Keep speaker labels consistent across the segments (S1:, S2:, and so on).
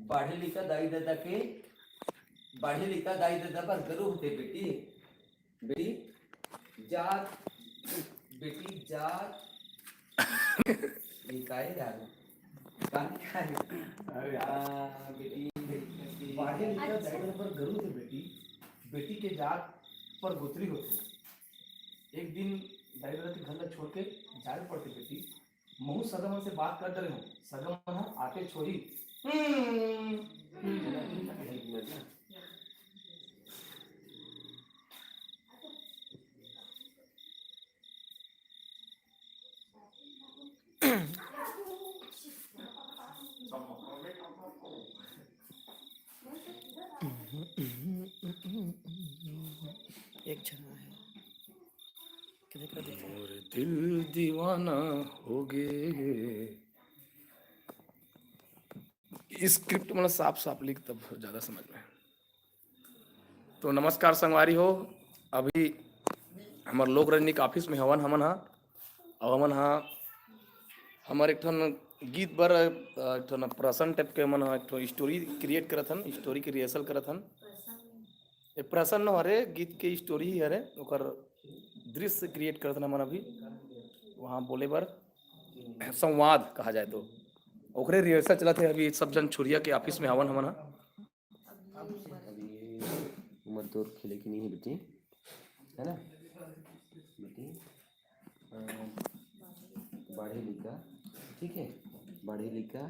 S1: बाढ़े लिखा दाई दादा के बाढ़े लिखा दाई दादा पर गर्व होते बेटी। बेटी जात बेटी जात ये काय यार काय अरे बेटी बाढ़े लिखा दाई दादा पर गर्व होते बेटी। बेटी के जात पर गोत्री होते। एक दिन दाई दादा के घर छोड़ के जाने पड़ते बेटी। महू सगमन से बात कर रहे हो। सगमन आते छोड़ी
S2: एक जना है
S3: और दिल दीवाना हो गए। स्क्रिप्ट मतलब साफ साफ लिख तब ज्यादा समझ में। तो नमस्कार संगवारी हो। अभी हमार लोक रजनी के ऑफिस में हवन हमन हा और हमन हा हमार एक ठन गीत बर एक ठन प्रसन्न टाइप के मन एक ठन स्टोरी क्रिएट करत हन। स्टोरी के रिहर्सल करत हन। ए प्रसन्न हरे गीत के स्टोरी ही हरे ओकर दृश्य क्रिएट करत हन हमन अभी वहाँ बोले बर संवाद कहा जाए तो ओकरे रिहर्सल चलत है। अभी सब जन छुरिया के ऑफिस में हवन हमन हा।
S1: अभी उम्र तो खेले की नहीं है बेटी, है ना बेटी। बाढ़े लिखा ठीक है। बाढ़े लिखा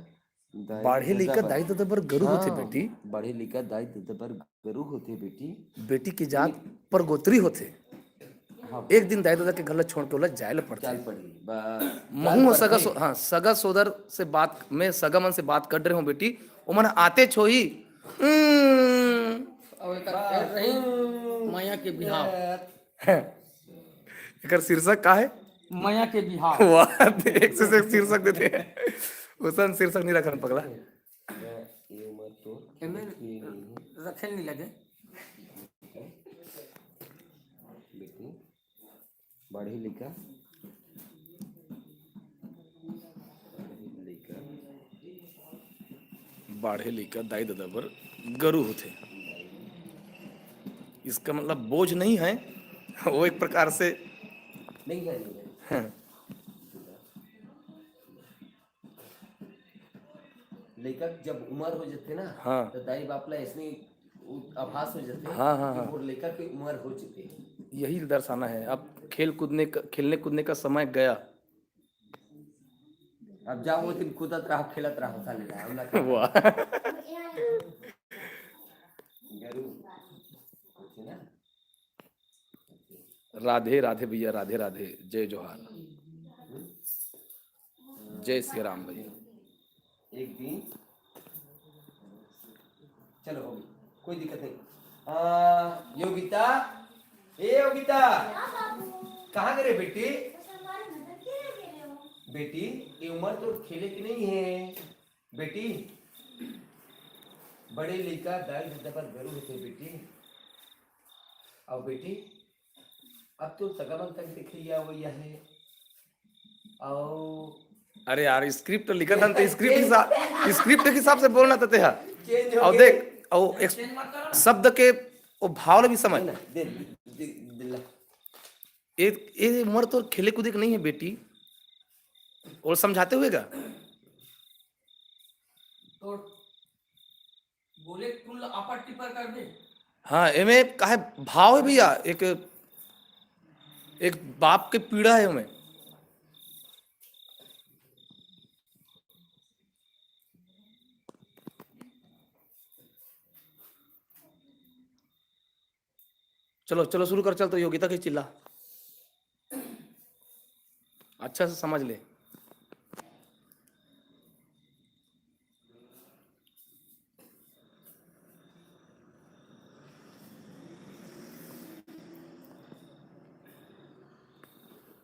S3: बाढ़े लिखा दाई दादा पर गरु होते बेटी।
S1: बाढ़े लिखा दाई दादा पर गरु होते बेटी।
S3: बेटी की जात पर गोत्री होते।
S1: हाँ
S3: एक दिन दाई दादा के घर छोड़ के ओला जाए पड़ते।
S1: चाल पड़ी
S3: महू सगा सोदर से बात में सगा मन से बात कर रहे हो बेटी। वो मन आते छोही
S2: माया के बिहाव।
S3: एकर शीर्षक का है
S2: माया के बिहाव।
S3: वाह एक से एक शीर्षक देते हैं। उसन शीर्षक नहीं रखन पगला।
S1: ये उम्र तो
S2: रखे नहीं लगे
S1: बेटी। बाढ़े लिखा
S3: बाढ़े लिखा दाई दादा पर गरु होते। इसका मतलब बोझ नहीं है वो एक प्रकार से
S1: नहीं है। लेकिन जब उम्र हो जाते ना
S3: हाँ।
S1: तो दाई बापला ऐसे आभास हो जाते।
S3: हाँ हाँ हाँ।
S1: और लेकर के उम्र हो चुके हैं।
S3: यही दर्शाना है। अब खेलने कूदने का समय गया।
S1: अब जाओ वो दिन कूदत रहा खेलत रहा साले रहा
S3: वाह राधे राधे भैया राधे राधे जय जोहार जय श्री राम भैया।
S1: एक दिन चलो होगी कोई दिक्कत नहीं। योगिता ए योगिता कहाँ गए बेटी। बेटी ये उम्र तो खेले की नहीं है बेटी। बड़े लड़का दाई दादा पर गरु होते बेटी। और बेटी अब तो सगावन तक देख लिया वही है। और
S3: अरे यार स्क्रिप्ट लिखा था तो स्क्रिप्ट के हिसाब से बोलना था तेहा। और देख और शब्द के वो भाव भी समझ। ये उम्र तो खेले कूदे की नहीं है बेटी। और समझाते हुए का
S2: तो बोले कुल आपत्ति पर कर दे।
S3: हाँ एमे काहे भाव है भैया। एक बाप के पीड़ा है हमें। चलो चलो शुरू कर। चल तो योगिता की चिल्ला अच्छा से समझ ले।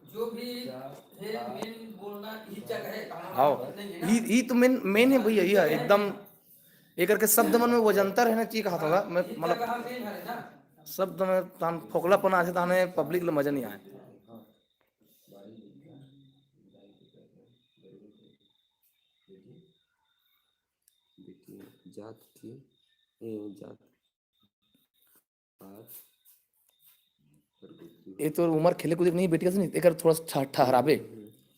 S2: जो भी है मेन बोलना ही जगह है।
S3: हाँ ये तो मेन है भैया। ये एकदम एक करके शब्द मन में वजंतर है ना चीज कहा था मैं मतलब शब्द में तान फोकलापन आसे ताने पब्लिक ले मजा नहीं आए।
S1: जात थी जात पात
S3: ये तो उम्र खेले कूदे के नहीं बेटी का नहीं एकर थोड़ा सा ठहराबे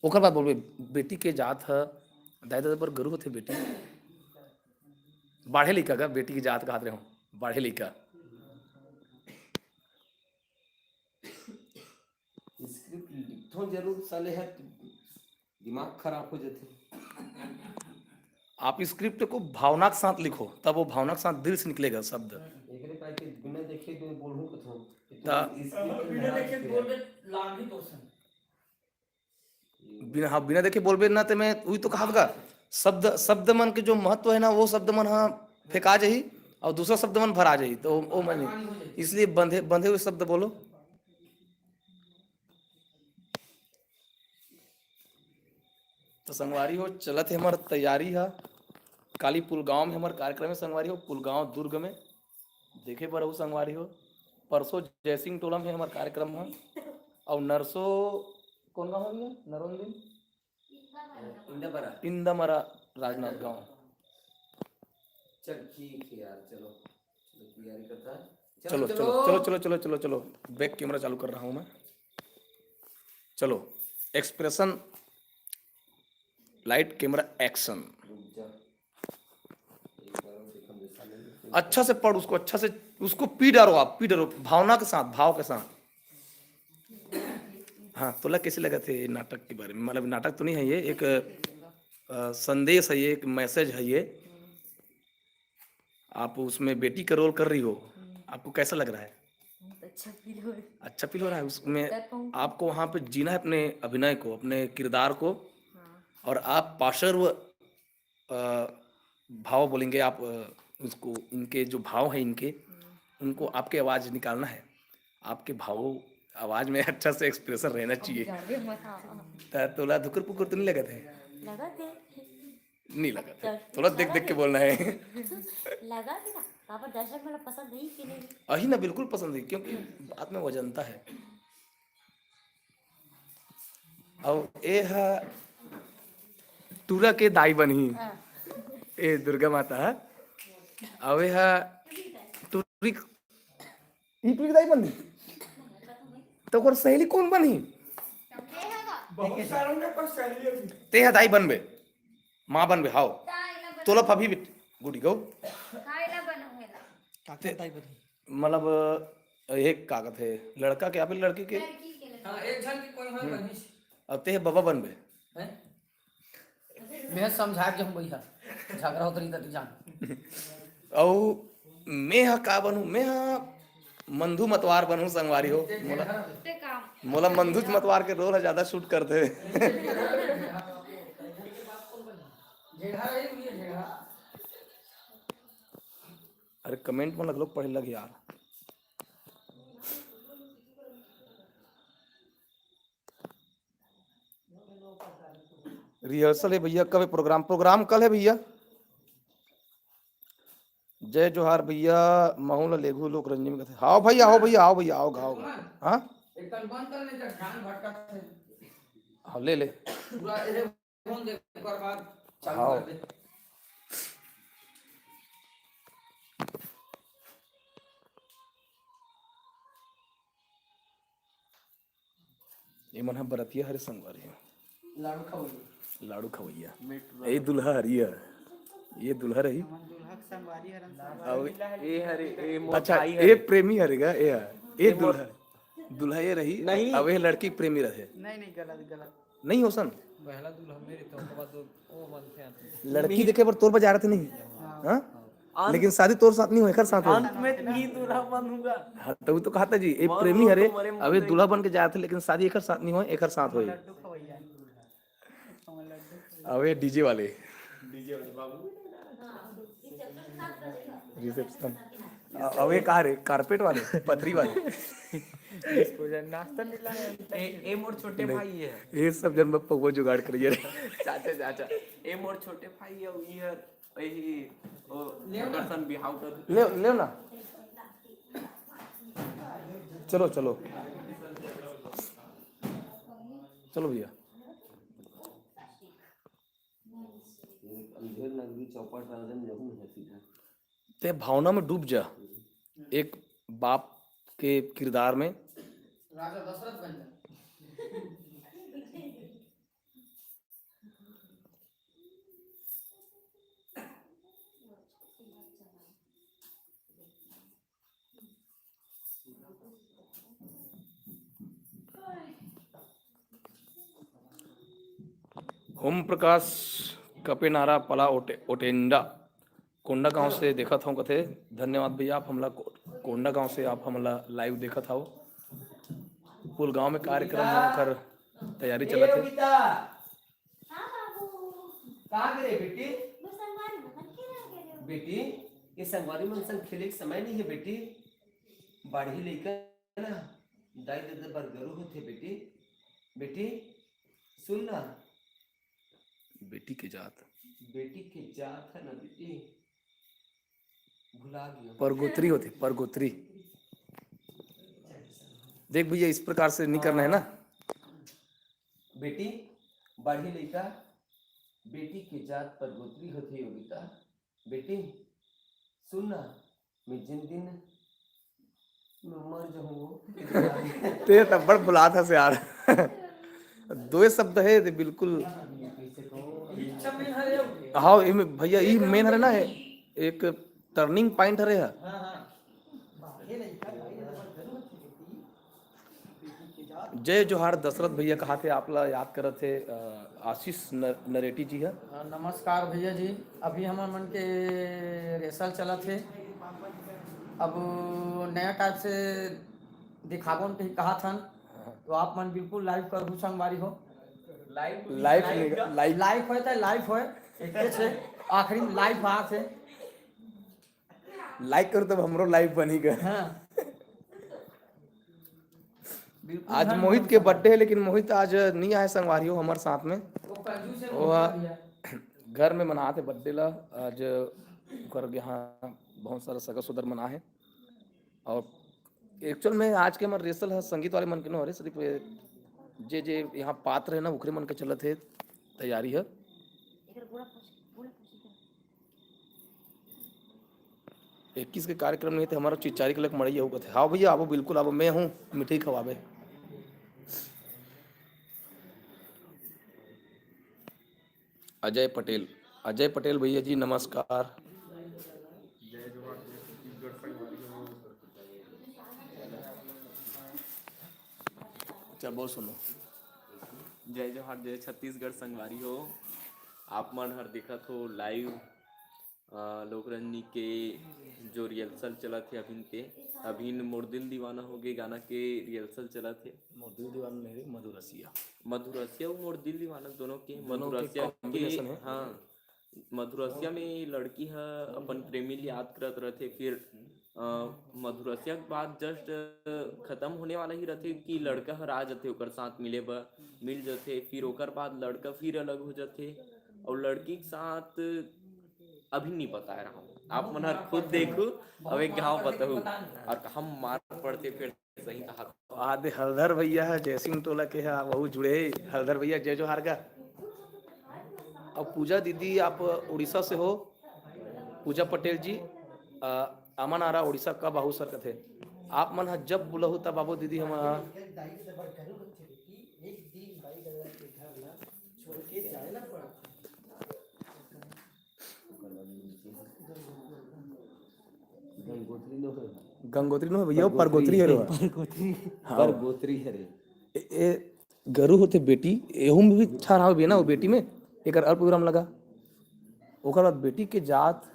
S3: ओकर बाद बोलबे बेटी के जात है दाई दादा पर गरु होते बेटी बाढ़े लिखा का बेटी की जात कहते रहे हो बाढ़े लिखा
S1: स्क्रिप्ट लिखो जरूर साले है दिमाग खराब हो जाते
S3: आप स्क्रिप्ट को भावना के साथ लिखो तब वो भावना के साथ दिल से निकलेगा शब्द
S1: एकरे का के बिना देखे तो बोलहूं कथो
S2: बिना देखे बोलबे लागी दोसन
S3: बिना हाँ बिना देखे बोलबे ना तो मैं वही तो कहा था शब्द शब्द मन के जो महत्व है ना वो शब्द मन हाँ फेंका जाही और दूसरा शब्द मन भरा जाही तो वो मन इसलिए बंधे बंधे हुए शब्द बोलो तो संगवारी हो चलत है हमार तैयारी है काली पुलगांव में हमारे कार्यक्रम है संगवारी हो पुलगांव दुर्ग में देखे पर हो संगवारी हो परसों जयसिंह टोला में हमारा कार्यक्रम है और नरसों कौन गाँव है नरोंदिन इंदमरा राजनाथ गांव
S1: चल ठीक है यार चलो तैयारी करता है
S3: चलो चलो चलो चलो चलो चलो चलो बैक कैमरा चालू कर रहा हूँ मैं चलो एक्सप्रेशन लाइट कैमरा एक्शन अच्छा से पढ़ उसको अच्छा से उसको पी डालो आप पी डालो भावना के साथ भाव के साथ हाँ तोला कैसे लगा थे नाटक के बारे में मतलब नाटक तो नहीं है ये एक संदेश है ये एक मैसेज है ये आप उसमें बेटी का रोल कर रही हो आपको कैसा लग रहा है अच्छा फील हो रहा है उसमें आपको वहाँ पे जीना है अपने अभिनय को अपने किरदार को और आप पार्श्व भाव बोलेंगे आप उसको इनके जो भाव है इनके उनको आपके आवाज़ निकालना है आपके भाव आवाज़ में अच्छा से एक्सप्रेशन रहना चाहिए तोला धुकर पुकुर तो नहीं लगा थे नहीं लगा था थोड़ा देख देख के बोलना है
S4: लगा भी ना पापा दर्शक मला पसंद नहीं कि नहीं
S3: अही ना बिल्कुल पसंद है क्योंकि बात में वजनता है और ये है टूरा के दाई बनी ए दुर्गा माता है और ये है टूरी ई टूरी दाई बनी तो ओकर सहेली कौन बनी
S2: बहुत सारों ने पर सहेली है
S3: ते है दाई बनबे माँ बनबे हाओ तोला भाभी बिट गुडी गो मतलब एक कागज है लड़का के आप लड़की के
S2: हां एक जन की कोई है बनी
S3: और ते बाबा बनबे
S2: हैं मैं समझा के हम भैया झगड़ा होत रही त जान
S3: और मैं हा का बनूं मैं हा मंधु मतवार बनूं संगवारी हो मोला मंधु मतवार के रोल ज्यादा शूट करते अरे कमेंट में लोग पढ़े लग यार रिहर्सल है भैया कब है प्रोग्राम प्रोग्राम कल है भैया जय जोहार भैया माहौल लेघु लोक रंजनी में कहते आओ भैया आओ भैया आओ भैया आओ गाओ हाँ
S2: एकदम बंद करने का ध्यान भटका है
S3: हाँ ले ले
S2: पूरा ये फोन देख कर बाद चालू
S3: हाँ।
S2: कर दे
S3: ये मन है बरतिया हरे संगवारी
S2: लाडू खाओ
S3: लाड़ू खवैया ये दुल्हा हरिया ये दुल्हा रही अच्छा ये प्रेमी हरेगा ये दुल्हा दुल्हा ये रही नहीं अब ये लड़की प्रेमी रहे
S5: नहीं गलत
S3: नहीं हो सन
S5: पहला दूल्हा मेरे तो उसके बाद वो बनते हैं
S3: लड़की देखे पर तोर बजा रहे थे नहीं हाँ लेकिन शादी तोर साथ नहीं हो एकर साथ हो
S5: अंत में भी दूल्हा बनूंगा
S3: हाँ तो तो कहा था जी ये प्रेमी हरे अब ये दूल्हा बन के जाए थे लेकिन शादी एकर साथ नहीं हो एकर साथ हो
S5: लड्डू खवैया
S3: अब ये डीजे वाले रिसेप्शन अब ये कहा रे कारपेट वाले पथरी वाले
S5: इसको जन नाश्ता मिला है ए मोर छोटे भाई है
S3: ये सब जन बप्पा वो जुगाड़ करिए रे
S5: चाचा ए मोर छोटे भाई है ये यही ओ दर्शन बिहाव कर
S3: ले ले ना चलो चलो चलो भैया
S1: अंधेर नगरी पूरी चौपट डाल दे जरूर है सीधा।
S3: ते भावना में डूब जा, एक बाप के किरदार में।
S2: राजा दशरथ बन जा।
S3: ओम प्रकाश कपे नारा पला ओटेंडा कोंडा गांव से देखा था कथे। धन्यवाद भैया, आप हमला कोंडा गांव से आप हमला लाइव देखा था। कुल गांव में कार्यक्रम कर तैयारी चला थे।
S1: रोहिता
S4: हाँ बाबू,
S1: कहाँ गए बेटी?
S4: मैं संगवारी में मन के रह गए।
S1: बेटी ये संगवारी मन संग खेले के समय नहीं है बेटी। बाढ़ी लेकर ना दाई दे बार गरु होते बेटी। बेटी सुन ना,
S3: बेटी के जात
S1: बेटी के जात है ना बेटी, भुला गया।
S3: परगोत्री होती, परगोत्री। देख भैया इस प्रकार से नहीं करना है ना।
S1: बेटी बाढ़ी लेकर बेटी के जात परगोत्री होती योगिता। बेटी सुन ना, मैं जिन दिन मैं मर जाऊंगा
S3: ते तब्बड़ बुला था से यार। दो शब्द है ते बिल्कुल।
S2: अच्छा मेन हरे हो।
S3: हाँ भैया ये मेन है ना, एक टर्निंग पॉइंट है।
S2: हाँ हाँ ये नहीं कर भाई, ये तो बस गरु होती बेटी के जात।
S3: जय जोहार दशरथ भैया कहा थे आप ला याद कर थे। आशीष नरेटी जी है।
S2: नमस्कार भैया जी। अभी हमारे मन के रेसल चला थे। अब नया टाइप से दिखावन के ही कहा था, तो आप मन बिल्कुल लाइव कर संगवारी हो।
S1: लाइव
S2: लाइव होए तो लाइव होए एक से आखिरी में लाइव आ थे।
S3: लाइक करो तब हमरो लाइव बनी गए।
S2: हाँ बिल्कुल।
S3: आज मोहित के बर्थडे है, लेकिन मोहित आज नहीं आए संगवारी हो हमारे साथ में।
S2: वो कंजूस है
S3: वो
S2: भैया।
S3: घर में मना थे बर्थडे ला। आज कर यहाँ बहुत सारा सगा सुदर मना है। और एक्चुअल में आज के हमारे रेसल है संगीत वाले मन के न, सिर्फ जे जे यहाँ पात्र है ना उखरे मन के चलत है तैयारी है।
S4: इधर पूरा पूरा
S3: 21 के कार्यक्रम नहीं थे हमारा चिचारी के लग मड़ई होगा थे। हाँ भैया आबो, बिल्कुल आबो, मैं हूँ मिठाई खवाबे। अजय पटेल, अजय पटेल भैया जी नमस्कार। चल बहुत सुनो।
S5: जय जोहार, जय छत्तीसगढ़ संगवारी हो। आप मन हर देखत हो लाइव लोकरंजनी के जो रिहर्सल चला थे अभी मोर दिल दीवाना हो गए गाना के रिहर्सल चला थे।
S3: मोर दिल दीवाना नहीं रे, मधुरसिया।
S5: मधुरसिया और मोर दिल दीवाना दोनों के
S3: दोनों के
S5: मधुरसिया
S3: combination है।
S5: हाँ, मधुरसिया में लड़की है अपन प्रेमी ली याद करत रहते। फिर मधुरसिया के बाद जस्ट खत्म होने वाला ही रहते कि लड़का हर आ जाते ओकर साथ मिल जाते। फिर ओकर बाद लड़का फिर अलग हो जाते और लड़की के साथ अभी नहीं बता रहा हूँ, आप मन हर खुद देखो। अब एक गाँव बताऊँ और हम मार पड़ते फिर सही कहा।
S3: आधे हलधर भैया है जयसिंह टोला के है, वही जुड़े हलधर भैया जय जोहार का। और पूजा दीदी आप उड़ीसा से हो। पूजा पटेल जी अमन आरा उड़ीसा का बाहू सर थे। आप मन जब बुलहु तब बाबू दीदी हम गंगोत्री नो भैया परगोत्री है।
S1: परगोत्री है रे।
S3: ए गरु होते बेटी एहू में भी छा रहा बे ना, वो बेटी में एक अल्प विराम लगा। ओकर बाद बेटी के जात।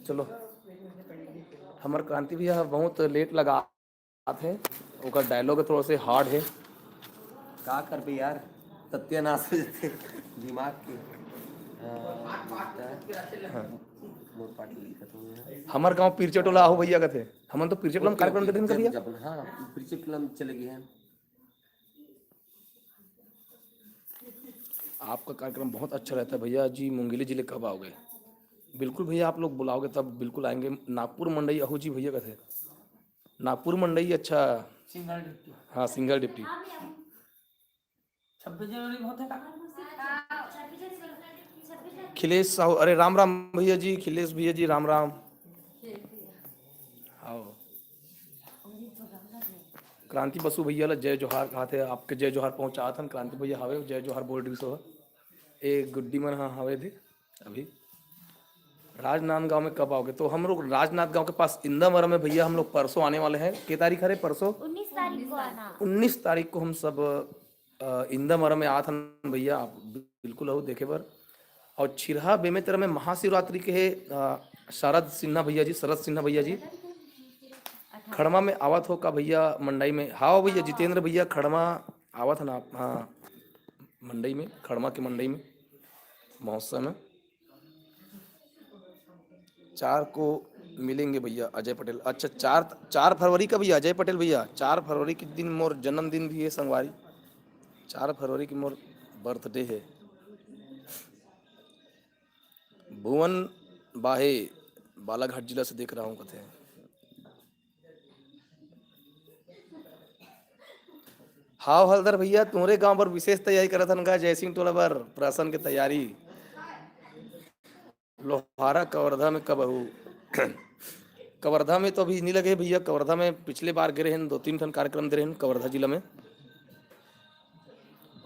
S3: चलो हमार क्रांति भैया बहुत लेट लगा थे। ओकर डायलॉग थोड़ा से हार्ड है।
S1: का कर बे यार, सत्यानाश हो जाते दिमाग के। मोर पार्टी लिखत हूँ
S3: हमार गांव पिरचे टोला हो भैया का थे। हमन तो पिरचे टोला में कार्यक्रम के दिन कर दिया।
S1: हाँ पिरचे टोला में चले गए हैं।
S3: आपका कार्यक्रम बहुत अच्छा रहता है भैया जी। मुंगेली जिले कब आओगे? बिल्कुल भैया, आप लोग बुलाओगे तब बिल्कुल आएंगे। नागपुर मंडई अहू जी भैया का थे। नागपुर मंडई अच्छा
S2: सिंगल ड्यूटी।
S3: हाँ सिंगल डिप्टी।
S2: 26 जनवरी में होता है का?
S3: खिलेश साहू, अरे राम राम भैया जी, खिलेश भैया जी राम राम। आओ क्रांति बसु भैया ला जय जोहार कहा थे, आपके जय जोहार पहुंचा था क्रांति भैया हवे जय जोहार बोल रही सो एक गुड्डी मन हाँ हवे थे। अभी राजनांदगांव में कब आओगे? तो हम लोग राजनांदगांव के पास इंदावरम में भैया हम लोग परसों आने वाले हैं। कितनी तारीख है? परसों
S4: 19 तारीख को आना।
S3: 19 तारीख को हम सब इंदावरम में आत हन भैया, आप बिल्कुल आओ देखे बर। और छिरहा बेमेतर में महाशिवरात्रि के है शरद सिन्हा भैया जी, शरद सिन्हा भैया जी खड़मा में आवत हो का भैया मंडई में? हाँ भैया जितेंद्र भैया खड़मा आवत है ना? हाँ मंडई में, खड़मा के मंडई में महोत्सव में 4 को मिलेंगे भैया अजय पटेल। अच्छा 4 फरवरी का भैया अजय पटेल भैया, 4 फरवरी के दिन मोर जन्मदिन भी है संगवारी, 4 फरवरी की मोर बर्थडे है। भुवन बाहे बालाघाट जिला से देख रहा हूँ कथे। हाँ हलदर भैया तुम्हारे गांव पर विशेष तैयारी करत हन का? जयसिंह टोला पर प्रसन के तैयारी लोहारा कवर्धा में कब हूँ? कवर्धा में तो अभी नहीं लगे भैया, कवर्धा में पिछले बार गिरे हैं 2-3 ठन कार्यक्रम दे रहे हैं कवर्धा जिला में।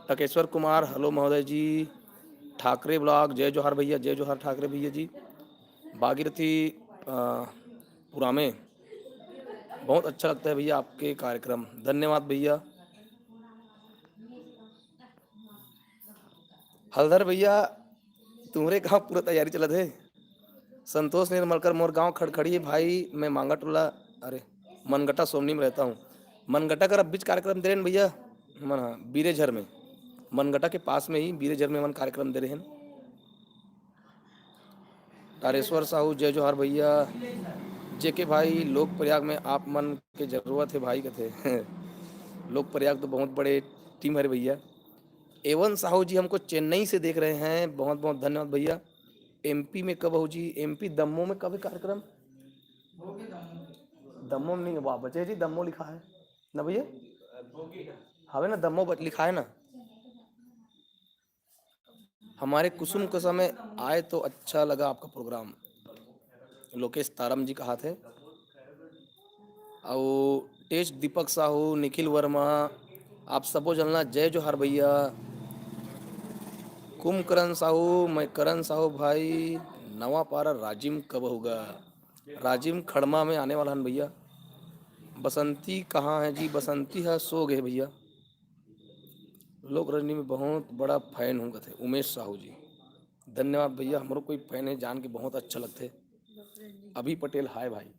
S3: टकेश्वर कुमार हेलो महोदय जी। ठाकरे ब्लॉग जय जोहार भैया, जय जोहार ठाकरे भैया जी। भागीरथी पुरा में बहुत अच्छा लगता है भैया आपके कार्यक्रम, धन्यवाद भैया। हलधर भैया तुम्हारे गाँव पूरा तैयारी चलत है। संतोष निर्मलकर मोर गांव खड़खड़ी है भाई, मैं मांगा टोला अरे मनगटा सोमनी में रहता हूँ। मनगटा का बीच कार्यक्रम दे रहे हैं भैया मन बीरेझर में, मनगटा के पास में ही बीरेझर में मन कार्यक्रम दे रहे हैं। तारेश्वर साहू जय जोहार भैया। जेके भाई लोक प्रयाग में आप मन के जरूरत है भाई कहते लोक प्रयाग तो बहुत बड़े टीम है भैया। एवन साहू जी हमको चेन्नई से देख रहे हैं, बहुत बहुत धन्यवाद भैया। एमपी में कब हो जी? एमपी दमोह में कब है कार्यक्रम? दमोह में नहीं, वाह बचे जी दमोह लिखा है ना भैया? हवे ना दमोह लिखा है ना? हमारे कुसुम के समय आए तो अच्छा लगा आपका प्रोग्राम, लोकेश तारम जी कहा थे। और टेस्ट दीपक साहू, निखिल वर्मा, आप सबको जानना जय जोहार भैया। कुमकरण साहू, मैं करण साहू भाई। नवा पारा राजिम कब होगा? राजिम खड़मा में आने वाला है भैया। बसंती कहाँ है जी? बसंती है सो गए भैया। लोक रजनी में बहुत बड़ा फैन हूँ कहते उमेश साहू जी, धन्यवाद भैया। हमारो कोई फैन है जान के बहुत अच्छा लगते। अभी पटेल हाय भाई।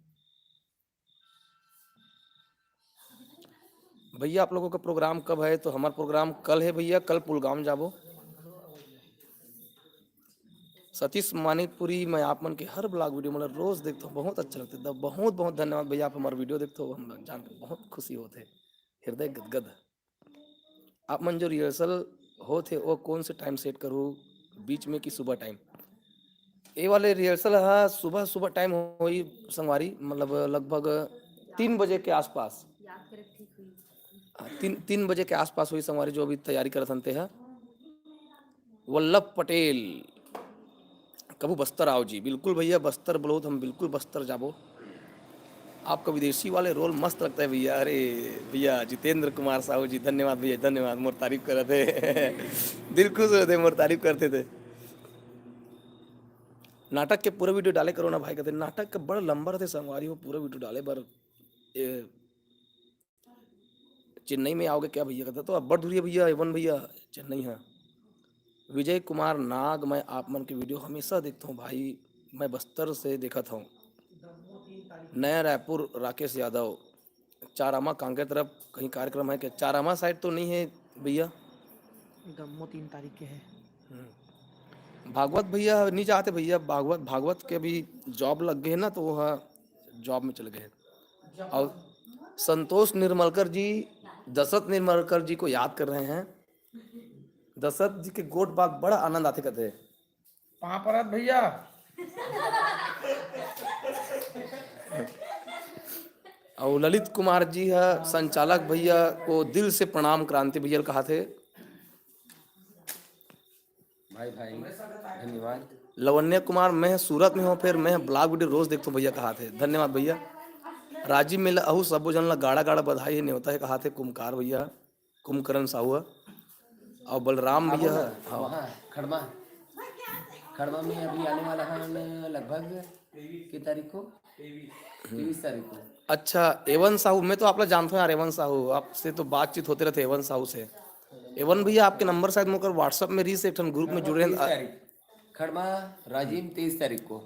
S3: भैया आप लोगों का प्रोग्राम कब है? तो हमारा प्रोग्राम कल है भैया, कल पुलगाम जाबो। सतीश मानिकपुरी, मैं आप मन के हर ब्लॉग वीडियो मतलब रोज देखता हूँ, बहुत अच्छा लगता है। बहुत बहुत धन्यवाद भैया, आप हमारा वीडियो देखते हो, हम जान के बहुत खुशी होते, हृदय गदगद। आप मन जो रिहर्सल होते वो कौन से टाइम सेट करूँ, बीच में कि सुबह टाइम? ये वाले रिहर्सल है सुबह सुबह टाइम हो संगवारी, मतलब लगभग 3 बजे के आसपास, 3 बजे के आसपास हुई संगवारी, जो अभी तैयारी कर सकते हैं। वल्लभ पटेल कबू बस्तर आओ जी? बिल्कुल भैया बस्तर बोलो तो हम बिल्कुल बस्तर जाबो। आपका विदेशी वाले रोल मस्त लगता है भैया। अरे भैया जितेंद्र कुमार साहू जी धन्यवाद भैया, धन्यवाद। मोर तारीफ कर रहे थे दिल खुश होते, मोर तारीफ करते थे। नाटक के पूरा वीडियो डाले करो ना भाई कहते। नाटक का बड़ा लंबा रहते संगवारी हो, पूरा वीडियो डाले बर चेन्नई में आओगे क्या भैया कहते? तो अब बड़ दूरी है भैया, एवन भैया चेन्नई है। विजय कुमार नाग, मैं आप मन की वीडियो हमेशा देखता हूँ भाई, मैं बस्तर से देखा था। नया रायपुर राकेश यादव। चारामा कांके तरफ कहीं कार्यक्रम है क्या? चारामा साइड तो नहीं है भैया,
S2: दमोह 3 तारीख के है।
S3: भागवत भैया नहीं चाहते भैया, भागवत के भी जॉब लग गए ना, तो वह जॉब में चले गए। और संतोष निर्मलकर जी, दशरथ निर्मलकर जी को याद कर रहे हैं। दशरथ जी के गोट बाग बड़ा आनंद आते कहते हैं।
S2: वहाँ पर भैया
S3: और ललित कुमार जी है संचालक भैया को दिल से प्रणाम, क्रांति भैया कहा थे।
S1: भाई भाई धन्यवाद।
S3: लवन्य कुमार, मैं सूरत में हूँ, फिर मैं ब्लॉग वीडियो रोज देखता हूँ भैया, कहा थे, धन्यवाद भैया। राजीव मेला अहू सबो जन ला गाड़ा गाड़ा बधाई है न्योता है, कहा थे कुमकार भैया, कुमकरण साहू और बलराम
S1: अब
S3: भैया।
S1: ना
S3: हाँ
S1: वहाँ खड़मा खड़मा में अभी आने वाला है लगभग कितनी तारीख को, 23 तारीख को।
S3: अच्छा, एवन साहू, मैं तो आप लोग जानता हूँ यार, एवन साहू आपसे तो बातचीत होते रहते एवन साहू से। एवन भैया आपके नंबर शायद मुझे व्हाट्सएप में रीस एक ग्रुप में जुड़े
S1: 23
S3: हैं।
S1: तारीख खड़मा राजीव 23 तारीख को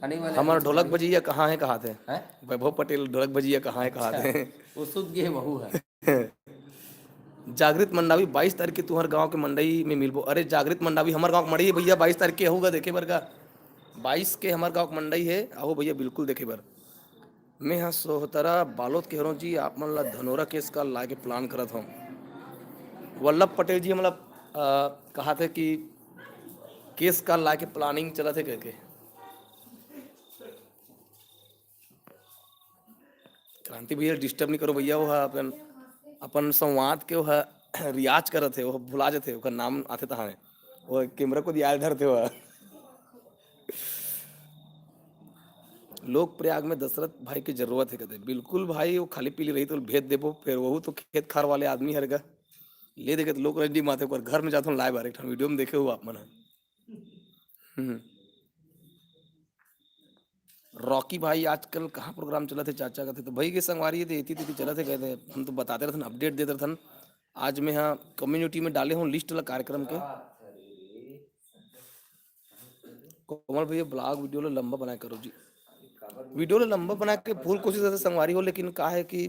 S1: आने वाले
S3: हमारा ढोलक बजिया कहाँ है, कहा थे
S1: हैं।
S3: वैभव पटेल, ढोलक बजिया कहाँ है, कहा थे।
S1: वो सुध के बहू है।
S3: जागृत मंडावी 22 तारीख के तुम्हारे गांव के मंडई में मिलबो। अरे जागृत मंडावी हमारे गांव के मंडई है भैया, 22 तारीख के होगा देखे बर का, 22 के हमारे गांव के मंडई है, आओ भैया बिल्कुल देखे बर। मैं हाँ सोहतरा बालोद के हरों जी, आप मन ला धनोरा केस का ला के प्लान करत हूँ। वल्लभ पटेल जी मतलब कहा थे कि केस का ला के प्लानिंग चला थे करके। क्रांति भैया डिस्टर्ब नहीं करो भैया, वो है अपन अपन संवाद के वो है रियाज करत थे, वो भुला जाते, उसका नाम आते तहाँ वो कैमरा को दिया धरते हुआ। लोक प्रयाग में दशरथ भाई की जरूरत है, कहते बिल्कुल भाई, वो खाली पीली रही तो भेज देबो, फिर वो तो खेत खार वाले आदमी हरगा ले देखे तो लोग रंडी माथे पर घर में जाता हूँ लाइव, एक वीडियो में देखे हुआ आप मन। रॉकी भाई आजकल कहाँ प्रोग्राम चला थे चाचा का थे, तो भाई के संगवारी थे, इतनी थी चला थे, कहते हम तो बताते रहते, अपडेट देते रहते। आज मैं यहाँ कम्युनिटी में डाले हूँ लिस्ट वाला कार्यक्रम के। कोमल भैया ब्लॉग वीडियो लो लंबा बनाया करो जी, वीडियो लो लंबा बना के फुल कोशिश करते संगवारी हो, लेकिन का है कि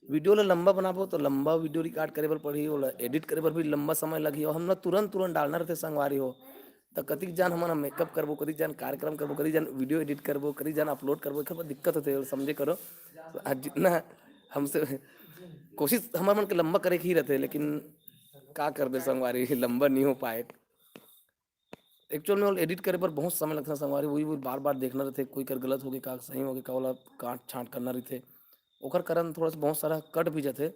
S3: वीडियो लो लंबा बनाबो तो लंबा वीडियो रिकॉर्ड करे पर पड़ी, एडिट करे पर भी लंबा समय लगी, और हम तुरंत तुरंत डालना रहते संगवारी हो, तो कतिक जान हमारा मेकअप करबो, कतिक जान कार्यक्रम करबो, कतिक जान वीडियो एडिट करबो, कतिक जान अपलोड करबो, एक दिक्कत होते है समझे करो। तो आज जितना हमसे कोशिश हमारे मन के लंबा करे ही रहते, लेकिन का कर दे संगवारी लंबा नहीं हो पाए। एक्चुअल में एडिट करे पर बहुत समय लगता है संगवारी, वही वही बार बार देखना रहते, कोई कर गलत हो गई का सही हो गई का, वाला काट छांट करना रहते, ओकर कारण थोड़ा सा बहुत सारा कट भी जाते।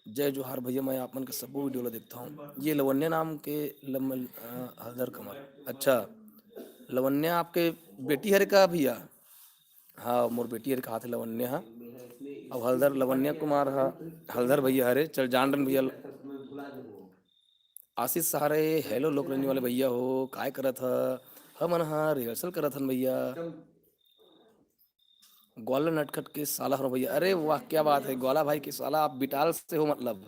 S3: जय जोहार भैया, मैं आप मन के सब वीडियो देखता हूँ। ये लवन्या नाम के हलदर कमर, अच्छा लवन्या आपके बेटी हरे का भैया? हाँ मोर बेटी हरे कहा थे लवन्या, हाँ अब हलदर लवन्या कुमार हा हलदर भैया हरे, चल जान रन भैया। आशीष सहारे हेलो लोक रहने वाले भैया हो, काय करत हमन हाँ रिहर्सल करत हन भैया। ग्वाला नटखट के साला हो भैया, अरे वाह क्या बात है, ग्वाला भाई के साला आप बिटाल से हो, मतलब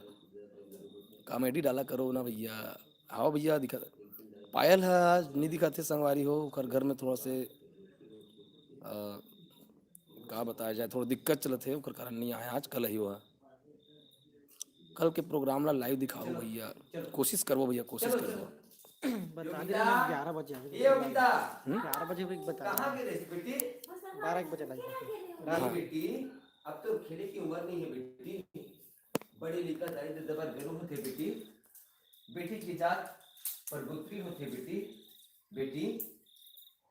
S3: कॉमेडी डाला करो ना भैया। हाँ भैया दिखा, पायल है आज नहीं दिखाते संगवारी हो, घर में थोड़ा से का बताया जाए, थोड़ा दिक्कत चलते है, कारण नहीं आया आज, कल ही हुआ। कल के प्रोग्राम ला लाइव दिखाओ भैया, कोशिश करो भैया, कोशिश करो।
S2: बता दे 11 बजे, 11 बजे बता, 12 बजे लाइव।
S1: बेटी अब तो खेले की उम्र नहीं है बेटी, बड़ी लिखा दारिद्र दबर गरु होते बेटी, बेटी की जात परगोत्री होते बेटी। बेटी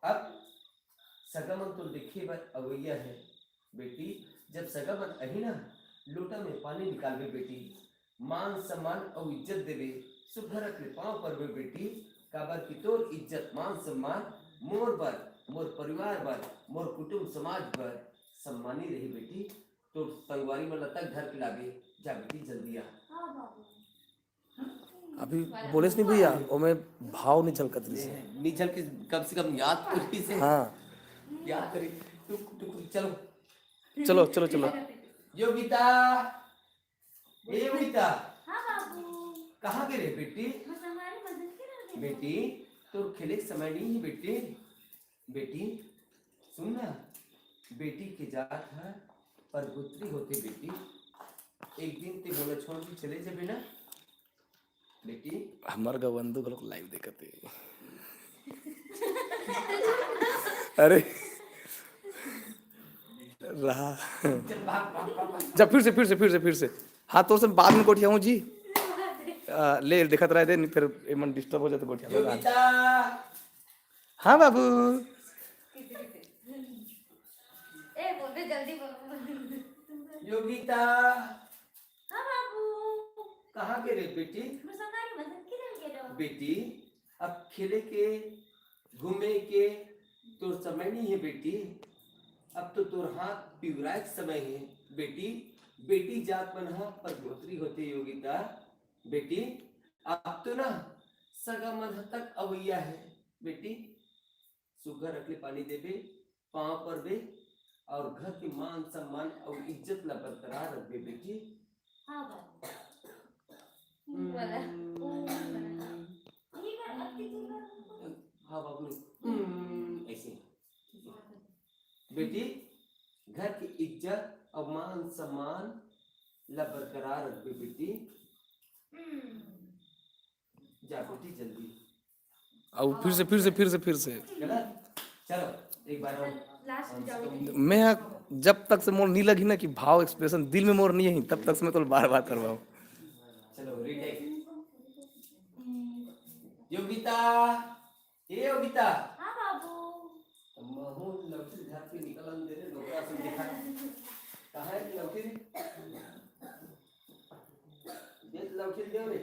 S1: अब सगमन तो देखे बार अवैया है बेटी, जब सगमन अही ना लोटा में पानी निकालवे बेटी, मान सम्मान और इज्जत देवे, सुभर के पांव पर वे बेटी, काबर की तोर इज्जत मान सम्मान मोर बर, मोर परिवार बर, मोर कुटुंब समाज बर सम्मानी रही बेटी। तो संगवारी में तक घर के लागे जा बेटी जल्दी आ।
S3: अभी बोले नहीं भैया, वो मैं भाव नहीं झलकत रही से,
S1: नहीं झल के कम से कम याद करी से,
S3: हाँ
S1: याद करी चलो
S3: चलो चलो चलो।
S1: योगिता, ए योगिता
S4: हाँ बाबू,
S1: कहाँ गिरे बेटी?
S4: बस हमारी मदद करो
S1: बेटी तो खेले के समय नहीं है बेटी, बेटी सुन ना, बेटी की जात है परगोत्री होते बेटी, एक दिन ते बोला छोड़ के चले जाबे ना बेटी।
S3: हमार गवंदू लोग लाइव देखते अरे रहा जब फिर से हाँ तो से बाद में कोठिया हूँ जी, ले दिखत रहे थे, फिर मन डिस्टर्ब हो जाते कोठिया।
S1: योगिता,
S3: हाँ बाबू,
S4: ए बोल दे जल्दी बोल।
S1: योगिता
S4: हाँ बाबू,
S1: कहाँ के रे बेटी?
S4: मैं संगारी मदन किधर के रहो?
S1: बेटी अब खेले के घूमे के तो समय नहीं है बेटी। अब तो तोर हाथ पिवराए के समय है बेटी। बेटी जात मन हा पर गोत्री होते योगिता बेटी। अब तो ना सगा मन तक अवैया है बेटी। सुगर रखले पानी देबे, पाँव पर बे और घर के मान सम्मान और इज्जत ला बरकरार रखबे बेटी।
S4: हाँ बाबू। वाला। ठीक है, अब ठीक है।
S1: हाँ बाबू ऐसे बेटी घर की इज्जत और मान सम्मान ला बरकरार रखबे बेटी। जा बेटी जल्दी।
S3: और फिर से
S1: चलो एक बार और।
S4: लास्ट जाओ।
S3: मैं जब तक से मोर नहीं लगी ना कि भाव एक्सप्रेशन दिल में मोर नहीं है तब तक से मैं तो बार बार करवाऊँ।
S1: चलो रीटेक। योगिता, ये योगिता।
S4: हाँ बाबू।
S1: महू लौकी घर पे निकलन दे रे लोकरा से दिखा। कहाँ है कि लौकी रे? ये लौकी दे रे।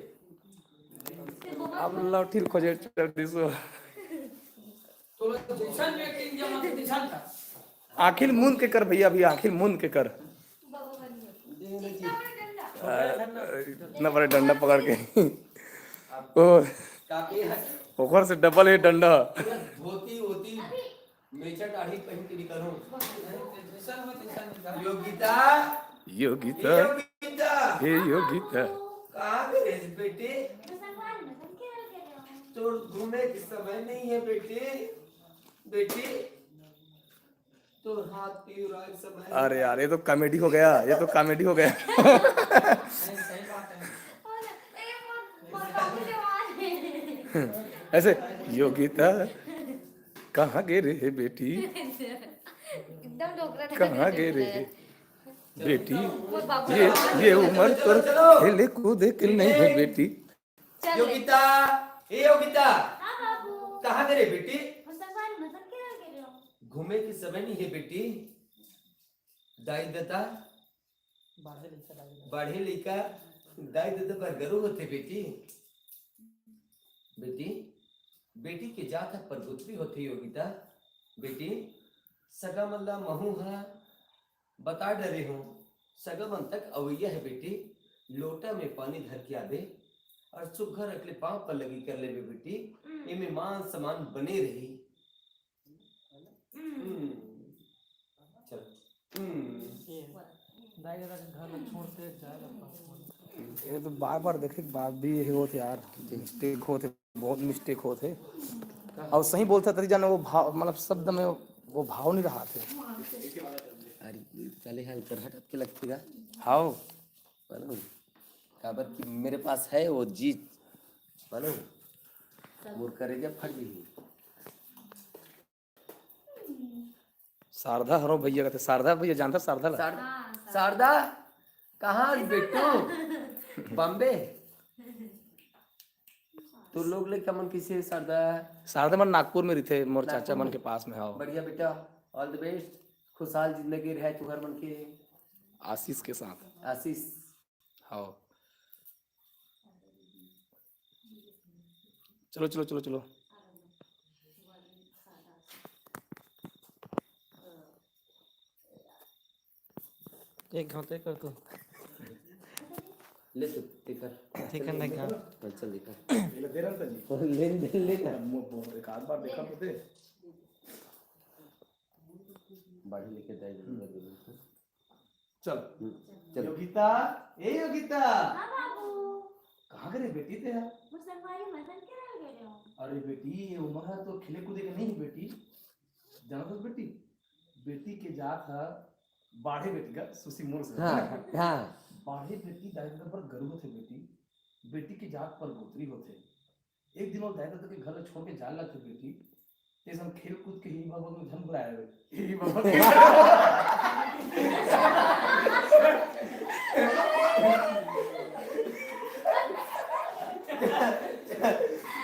S3: अब लौठी खोजे दिसो
S2: तो जैसन में इंडिया में दिशान था।
S3: आखिर मुंद के कर भैया, अभी आखिर मुंद के कर।
S4: बाबू बनिए। इतना बड़ा डंडा।
S3: इतना बड़ा डंडा पकड़ के ओ
S1: काके है
S3: ओकर से डबल है डंडा।
S1: पूरा धोती होती मेचा दाढ़ी पहन के निकलो।
S2: जैसन में दिशान
S1: योगिता,
S3: योगिता
S1: योगिता।
S3: हे योगिता
S1: कहाँ गए बेटे?
S4: मैं संगारी मदन किधर के रहो?
S1: तो घूमे के समय नहीं है बेटी। बेटी तो हाथ पिवराए समय।
S3: अरे यार ये तो कॉमेडी हो गया, ये तो कॉमेडी हो गया।
S2: सही बात है।
S4: ए मत बाबू जवान।
S3: ऐसे योगिता कहाँ गे रे बेटी,
S4: एकदम डोकरा
S3: कहाँ गे रे बेटी,
S4: वो बाबू
S3: ये उम्र पर खेले कूदे के नहीं है बेटी।
S4: चल।
S1: योगिता, ए योगिता।
S4: हाँ बाबू।
S1: कहाँ गए बेटी?
S4: मैं संगारी मदन किधर के रहो?
S1: घूमे के समय नहीं है बेटी। दाई देता बढ़े लिखा दाई देता पर गरु होते बेटी। बेटी बेटी के जात पर गुत्री होती योगिता। बेटी सगा मल्ला महू हा बता डरे हो। सगा मन तक अवैया है बेटी। लोटा में पानी धर के आबे और सुघर अगले पांव पर लगी कर ले बेटी। इमे मान सम्मान बने रही। चल
S3: ये तो बार बार देखे बात भी यही होते यार, मिस्टेक होते, बहुत मिस्टेक होते। और सही बोलता तरी जाना वो भाव, मतलब शब्द में वो भाव नहीं रहा थे।
S1: अरे चले हाल कर हटत के लगतेगा।
S3: हाउ
S1: बोलो काबर कि मेरे पास है वो जीत। बोलो मोर करेजा फट गई।
S3: शारदा हरो भैया कहते, शारदा भैया जानता शारदा ला?
S1: शारदा कहाँ बेटू? बॉम्बे। तो लोग ले कमन किसे शारदा?
S3: शारदा मन नागपुर में रहते, मोर चाचा मन के पास में। हाउ
S1: बढ़िया बेटा, ऑल द बेस्ट। खुशहाल जिंदगी रहे तुहर मन के।
S3: आशीष के साथ।
S1: आशीष
S3: हाउ चलो चलो चलो चलो।
S2: एक घंटे कर तू
S1: ले तू देखा
S2: ठीक है नहीं
S1: चल देखा लेन देन लेना
S3: एक आध बार देखा तो दे।
S1: बाढ़ी लेके जाए।
S3: चल
S1: चलो
S2: योगिता, ए योगिता
S4: हाँ बाबू।
S2: कहाँ गए बेटी ते यार?
S4: मैं संगारी मदन किधर के रहो?
S2: अरे बेटी ये उम्र है तो खेले कूदे के नहीं है बेटी। जानत हो बेटी, बेटी के जात है बाढ़े बेटी का सुसी मोर से।
S1: हाँ हाँ
S2: बाढ़े बेटी दादा पर गर्व होते बेटी। बेटी की जात पर गोत्री होते। एक दिन वो दादा के घर छोड़ के जाला थे बेटी। ये सब खेल कूद के ही बाबा को धन बुलाया वे ही बाबा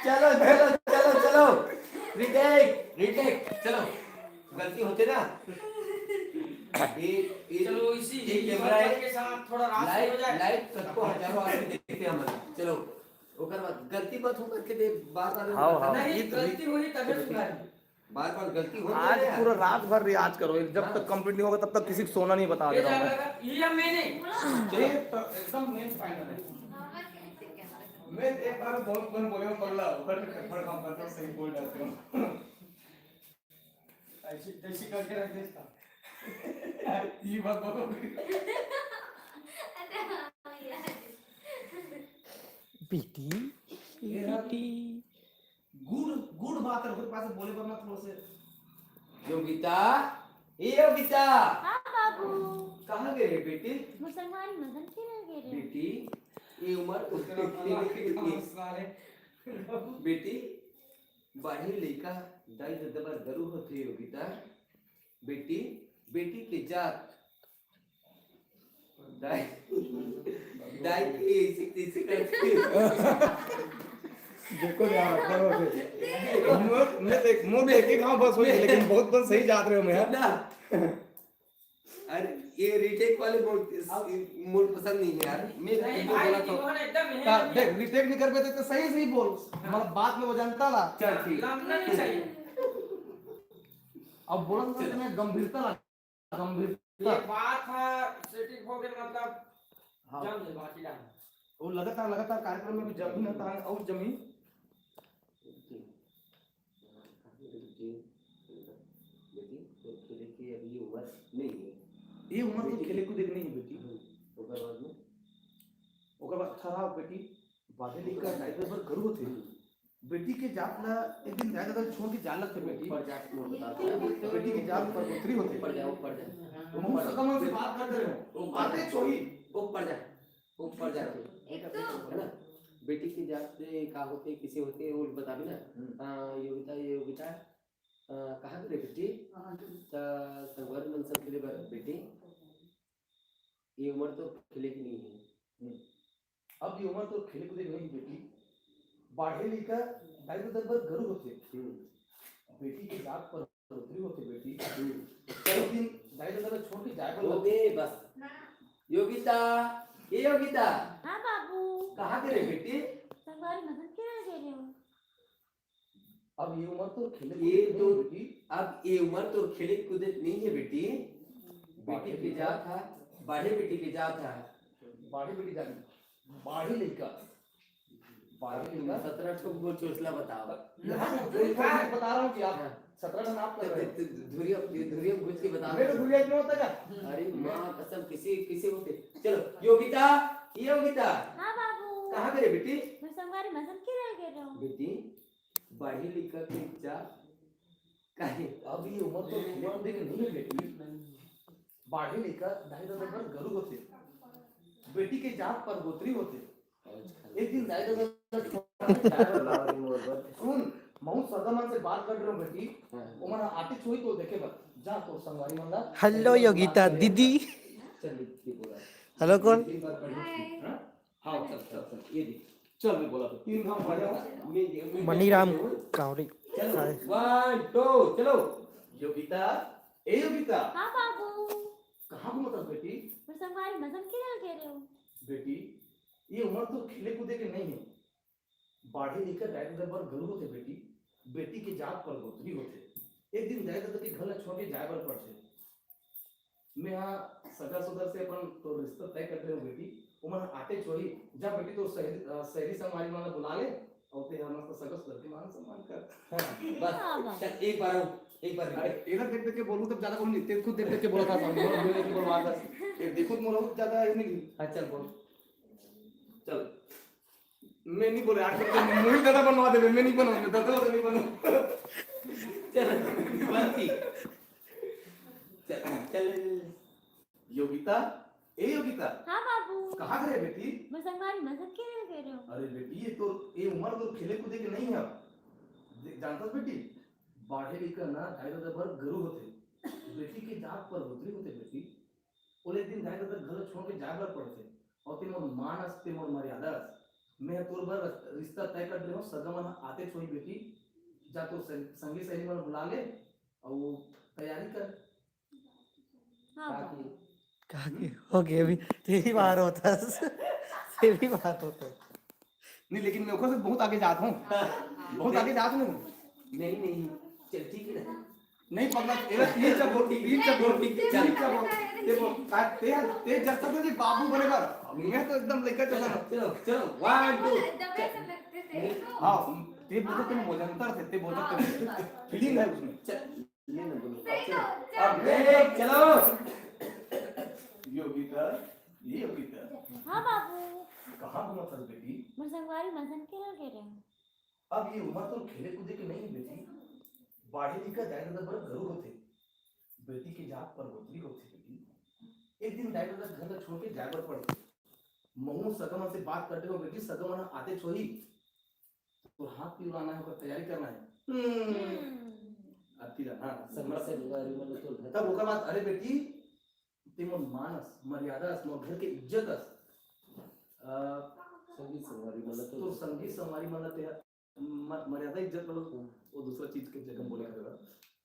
S1: चलो चलो चलो चलो रिटेक रिटेक चलो। गलती होते ना
S2: चलो इसी
S1: कैमरा
S2: के साथ थोड़ा रात हो जाए।
S1: लाइट सबको हजारों आदमी देखते हैं हम। गलती मत हो करके दे बार बार
S3: हाँ, हाँ।
S2: नहीं गलती हुई तभी सुधारी।
S1: बार बार गलती हो
S3: आज पूरा रात भर रियाज करो, जब
S1: हाँ।
S3: तक कंप्लीट नहीं होगा तब तक किसी को सोना नहीं बता
S2: ये
S3: रहा हूँ
S2: जा
S3: मैं।
S2: लगा ये मैंने ये तो एकदम मेन फाइनल है।
S3: मैं एक बार बहुत कौन बोले पगला ऊपर खटपट काम करता हूँ, सही बोल जाते हो।
S2: ऐसी जैसी करके रख दे इसका।
S3: ये बात बोलो।
S2: बेटी बेटी
S3: गुड गुड बात है, फिर पास बोले पर मत थोड़ा से।
S1: योगिता, ए योगिता,
S4: हाँ बाबू
S1: कहाँ गए रे बेटी?
S4: मुसलमान मदन खेल गए रे
S1: बेटी ये उम्र बेटी बाढ़ी लइका दाई दबर गरु होथे योगिता। बेटी बेटी के जात दाई दाई के ऐसे करके
S3: देखो यार करो मैं देख मुंह देख के कहां बस हुई, लेकिन बहुत बस सही जात रहे हो मैं।
S1: ना अरे ये रीटेक वाले मोड पसंद नहीं है यार। मैं
S2: नहीं
S1: तुमको
S2: भाई
S1: बोला था
S2: जीवन एकदम
S3: का
S2: है।
S3: देख रिटेक नहीं कर पाते तो सही सही बोल, मतलब बात में वो जानता ला।
S1: चल ठीक।
S2: लंबना नहीं चाहिए।
S3: अब बोलन तो तुम्हें गंभीरता ला, गंभीरता
S2: ये बात है सेटिंग हो गई मतलब
S3: हाँ।
S2: जम ले बाकी डाल।
S3: वो लगातार लगातार कार्यक्रम में भी जमीन होता है और जमीन
S1: अभी उम्र नहीं है।
S3: ये उम्र तो खेले कूदे की नहीं है बेटी।
S1: ओकर बाद में
S3: ओकर बाद खराब बेटी बाधे लेकर ड्राइवर पर करू थे बेटी के जात ला एक दिन जाए तो छोड़ के जान लगते बेटी
S1: ऊपर जाके मोड़ बता दो।
S3: बेटी के जात पर उतरी होते
S1: ऊपर जा ऊपर जा
S3: तो मुंह सदम से बात कर रहे हो बातें छोड़ी
S1: ऊपर जा ऊपर जा है ना। बेटी की जात से का होते किसे होते वो बता भी ना। योगिता ये योगिता कहाँ के रे बेटी? संगवारी मन सब खेले बर बेटी ये उम्र तो खेले की नहीं है।
S3: अब ये उम्र तो खेले कूदे की नहीं बेटी। बाढ़े लेकर ड्राइवर दरबार गरु होते बेटी के जात पर उतरी होते बेटी। एक दिन ड्राइवर दरबार छोड़ के जाए
S1: हो गए बस। योगिता ये योगिता
S4: हाँ बाबू
S1: कहाँ के रे बेटी?
S4: संगवारी मदन खेल गए रे
S3: अब ये उम्र तो खेले
S1: ये
S3: कूदे की
S1: तो
S3: नहीं बेटी।
S1: अब ये उम्र तो खेले कूदे नहीं है बेटी। बेटी की जात था बाढ़े बेटी की जात था
S3: बाढ़े बेटी जानी बाढ़े लेकर बाढ़े लेकर
S1: 17 ठो गोल चोचला बताओ।
S3: यहाँ मैं बता रहा हूँ कि आप 17 रन आप कर रहे हो।
S1: धुरिया घुस के बता
S3: मेरे भूलिया क्यों होता क्या?
S1: अरे माँ कसम किसी किसी होते। चलो योगिता ये योगिता
S4: हाँ बाबू
S1: कहाँ गए बेटी?
S4: मैं संगवारी मदन खेल गए रे
S1: बेटी बाढ़ी लेकर के जा काहे?
S3: अब ये उम्र तो खेले कूदे की नहीं है बेटी। बाढ़े लेकर ढाई दरबार गरु होते बेटी के जात पर गोत्री होते। एक दिन ढाई दरबार सुन बहुत सदमन से बात कर रहे हो बेटी। उमर आते छुई तो देखे बस जा तो संगवारी मंदा।
S2: हेलो योगिता दीदी।
S1: चल ये बोला
S2: हेलो कौन?
S1: हाँ चल चल चल ये देख
S3: चल मैं बोला तो 3 नाम पढ़ा
S2: मनीराम कावरी।
S1: चलो 1 2 चलो।
S3: योगिता ए योगिता
S4: हाँ बाबू
S3: कहाँ को मतलब बेटी?
S4: मैं संगवारी मदन खेल गए रे
S3: बेटी ये उम्र तो खेले कूदे के नहीं है। बाढ़े लेकर ढाई दरबार गरु होते बेटी। बेटी के जात पर गोत्री होते। एक दिन जाए तो घर ला छोड़ के जाए बर पड़ते। मैं यहाँ सगा सुदर से अपन तो रिश्ता तय कर रहे हो बेटी। उमर आते छोड़ी जा बेटी तो शहरी संगवारी माना बुला ले और ते हम तो सगा सुदर के मान सम्मान कर।
S1: बस चल एक बार
S3: इधर देख देख के बोलूं तब ज्यादा बोलूं तेरे खुद देख देख के बोला था बोलने की बोलवा था ये देखो मोरा ज्यादा है नहीं।
S1: हाँ चल बोल चल।
S3: मैं नहीं बोले आज तक मुझे दादा बनवा दे मैं नहीं बनाऊंगा दादा तो नहीं बनूं।
S1: चल बंती चल चल।
S3: योगिता ए योगिता
S4: हाँ बाबू
S3: कहाँ गए बेटी?
S4: मैं संगवारी मदन खेल गए रे
S3: अरे बेटी ये तो ये उम्र तो खेले कूदे की नहीं है। जानता बेटी बाढ़े लेकर ना ढाई दरबार गरु होते बेटी के जात पर गोत्री होते बेटी। और एक दिन ढाई दरबार घर छोड़ के जाए बर पड़ते और ते मोर मान ते मोर मर्यादा मैं तोर बर रिश्ता तय कर दे हूं सगा मन आते छोई बेटी जा तो संगी सहेली मन बुला ले और तैयारी कर।
S4: हाँ बाबू
S2: कहा कि हो गया अभी तेरी बार होता तेरी बार होता
S3: नहीं लेकिन मैं ओखर से बहुत आगे जात हूँ, बहुत आगे जात हूँ।
S1: नहीं नहीं चल ठीक है ना।
S3: नहीं पगला ये जब ते जब तक जी बाबू बनेगा मैं तो एकदम लेकर चला।
S1: चलो चलो 1 2
S3: हाँ ते बोलते तुम मोजंतर थे, ते बोलते तुम फीलिंग है उसमें।
S1: चल ये ना बोलो अब ब्रेक चलो।
S3: योगिता ये योगिता
S4: हाँ बाबू
S3: कहाँ घुमा था बेटी?
S4: मैं संगवारी मसन के लगे रहे हूँ।
S3: अब ये उम्र तो खेले कूदे की नहीं है बेटी, बाढ़े लिखा जाएगा तो बड़ा गरू होते, बेटी की जात पर होती बेटी। एक दिन डायरेक्टर घर में छोड़ के जागर पड़े, महू सगम से बात करते हो बेटी, सगम आते छोही तो हाथ भी उड़ाना है और तैयारी करना है। आती रहा हाँ
S1: समझ से वारी मतलब तो घर
S3: तब ओकर बाद अरे बेटी ते मोर मानस मर्यादा मोर घर के इज्जत
S1: संगीत संवारी मतलब
S3: तो संगीत संवारी मतलब ते मर्यादा इज्जत मतलब वो दूसरा चीज के जगह बोले करेगा।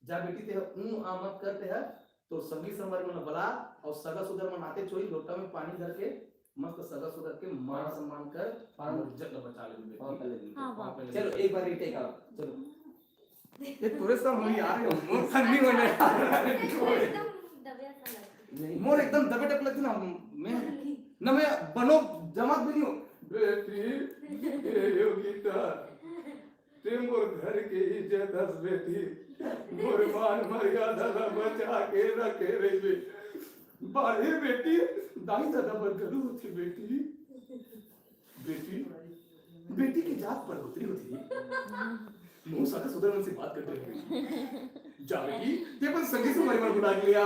S3: जा बेटी ते आमद करते है तो संगीत संवारी मतलब बला और सगा सुधर मनाते छोई लोटा में पानी भर के मस्त सगा सुधर के मान सम्मान कर और इज्जत न बचा ले बेटी।
S4: हाँ बाबू
S1: चलो एक बार रीटेक आओ चलो।
S3: ये पूरे सब मुझे आ रहे हो मोर ठंडी होने
S4: एकदम दबिया सा लग
S1: नहीं
S3: मोर एकदम दबे टक लगती ना मैं ना मैं बनो जमात भी नहीं हूँ बेटी ये योगिता ते मोर घर के इज्जत हस बेटी मोर मान मर्यादा ना बचा के रखे रे बेटी बाहर बेटी दाई दादा पर करू होती बेटी बेटी बेटी की जात पर होती मुंह साका सुधर से बात करते हुए जा बेटी ते पण संगीत समारी में बुला लिया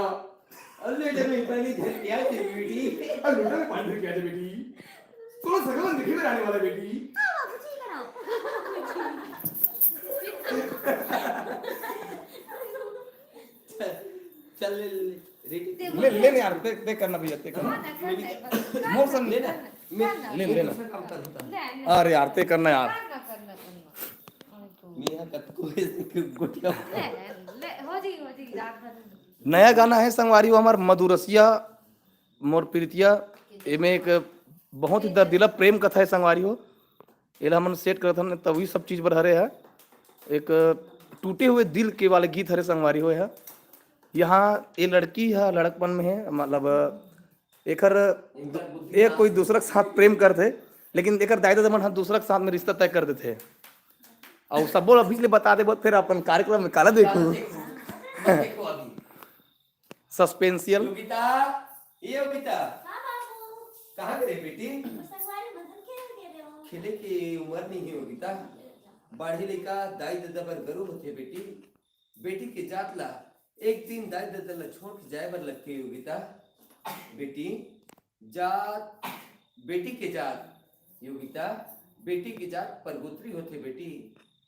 S1: अल्ले डे पानी धर दिया थी बेटी
S3: और लोटा में पानी क्या है बेटी तो सगवन दिखे में आने वाला बेटी
S4: हाँ बाबू ठीक है ना।
S1: चल ले रीटेक
S3: ले ले यार ते करना भैया ते करना मोर सन
S1: लेना
S3: ले लेना
S1: दूसरा काम कर होता
S3: अरे यार ते करना यार
S1: मियां कतको गुटिया
S3: नया गाना है संगवारी वो हमार मधुरसिया मोर प्रीतिया एमे एक बहुत ही दर्दिला प्रेम कथा है संगवारी हो एला हमन सेट करत हन तभी सब चीज बर हरे है एक टूटे हुए दिल के वाले गीत हरे संगवारी हो है। यहाँ ये लड़की है लड़कपन में है मतलब एकर एक कोई दूसरा के साथ प्रेम करते लेकिन एकर दाई दादा मन हा दूसरा के साथ में रिश्ता तय कर देते और सब बोल अभी से बता दे बहुत फिर अपन कार्यक्रम में काला देखो
S1: देखो अभी
S3: सस्पेंसियल
S1: योगिता ये योगिता
S4: हाँ बाबू
S1: कहाँ गए बेटी
S4: मैं संगवारी मसन के लगे रहे हूँ।
S1: खेले की उम्र नहीं है योगिता बाढ़ी लेका दाई दादा पर गर्व होते बेटी बेटी के जात ला एक दिन दाई दादा ला छोड़ के जाए बर लगते योगिता बेटी जात बेटी के जात योगिता बेटी की जात पर गोत्री होते बेटी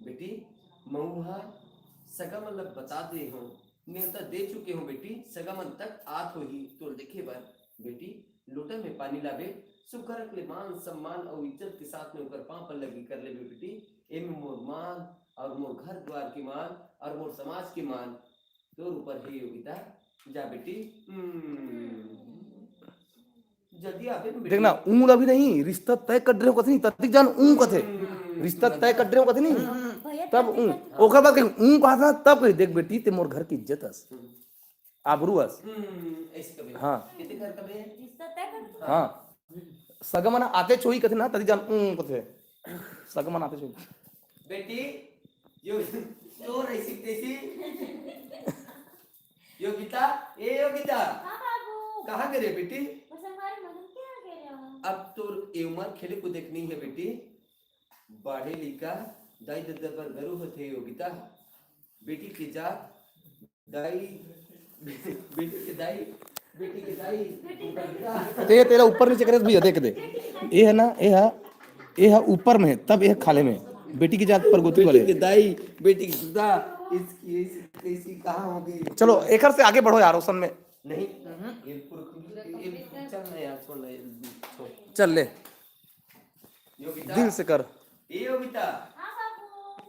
S1: बेटी मऊहा सगा मतलब बता दे हो न्योता दे चुके हो बेटी सगा मन तक आत हो ही तो देखे बर बेटी लोटा में पानी लावे सुकर के मान सम्मान और इज्जत के साथ में ऊपर पांव पर लगी कर ले बेटी एम मोर मान और मोर घर द्वार की मान और मोर समाज की मान तोर ऊपर है योगिता जा बेटी जल्दी आवे ना बेटी
S3: देखना ऊंग अभी नहीं रिश्ता तय कर रहे हो कथी ततिक जान ऊंग कथे रिश्ता तय कर रहे हो कथी नहीं
S4: भैया
S3: तब ऊंग ओकर बाद कहीं ऊंग कहा था तब कहीं देख बेटी ते मोर घर की इज्जत हस आबरू हस
S1: ऐसे कभी
S3: हाँ
S1: कितने घर कभी
S4: रिश्ता तय कर दो।
S3: हाँ सगमन आते छोई कथे ना तति जान ऊंग कथे सगमन आते छोई
S1: बेटी यो तो ऐसी तैसी योगिता ए योगिता
S4: हाँ बाबू
S1: कहाँ गए बेटी
S4: मैं संगवारी मसन के लगे रहे हूँ।
S1: अब तो ये उम्र खेले को देखनी है बेटी बाढ़े लिका दाई दादा पर गर्व होते योगिता बेटी की जात दाई बेटी के दाई बेटी के दाई
S3: ते तेरा ऊपर नीचे करे भैया देख दे ये है ना ये है ऊपर में तब ये खाले में बेटी की जात पर गोत्री वाले
S1: बेटी की दाई बेटी की सुधा इसकी कैसी कहाँ होगी
S3: चलो एकर से आगे बढ़ो यार रोशन में
S1: नहीं ये चल ना यार छोड़ ना छोड़
S3: चल ले
S1: योगिता
S3: दिल से कर
S1: ए योगिता
S4: हाँ बाबू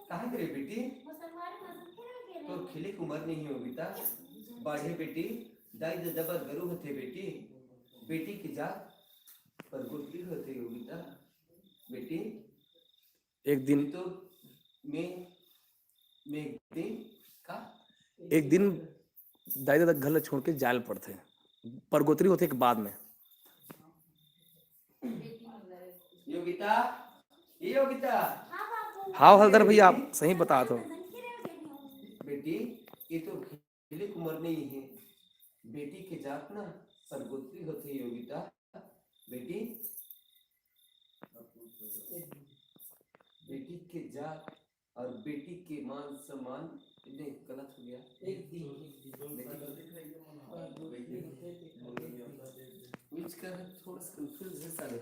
S1: कहाँ गए बेटी
S4: मैं संगवारी मसन के लगे रहे
S1: तो
S4: हूँ।
S1: खिले की उम्र नहीं योगिता बाढ़े बेटी दाई दादा पर गर्व होते बेटी बेटी की जात पर गोत्री होते योगिता बेटी
S3: एक दिन
S1: तो मैं एक दिन का
S3: एक दिन दाई दादा घर छोड़ के जाल पड़ते परगोत्री होते के बाद में।
S1: योगिता, ये योगिता,
S4: हाँ बाबू।
S3: हाँ हलदर भैया आप सही बता दो।
S4: मदन की रेल गई हूँ।
S1: बेटी ये तो खेले कुमार नहीं है, बेटी के जात ना सरगोत्री होती है योगिता। बेटी बेटी के जात और बेटी के मान सम्मान नहीं गलत हो गया। एक दिन which का थोड़ा सा कंफ्यूज है साले।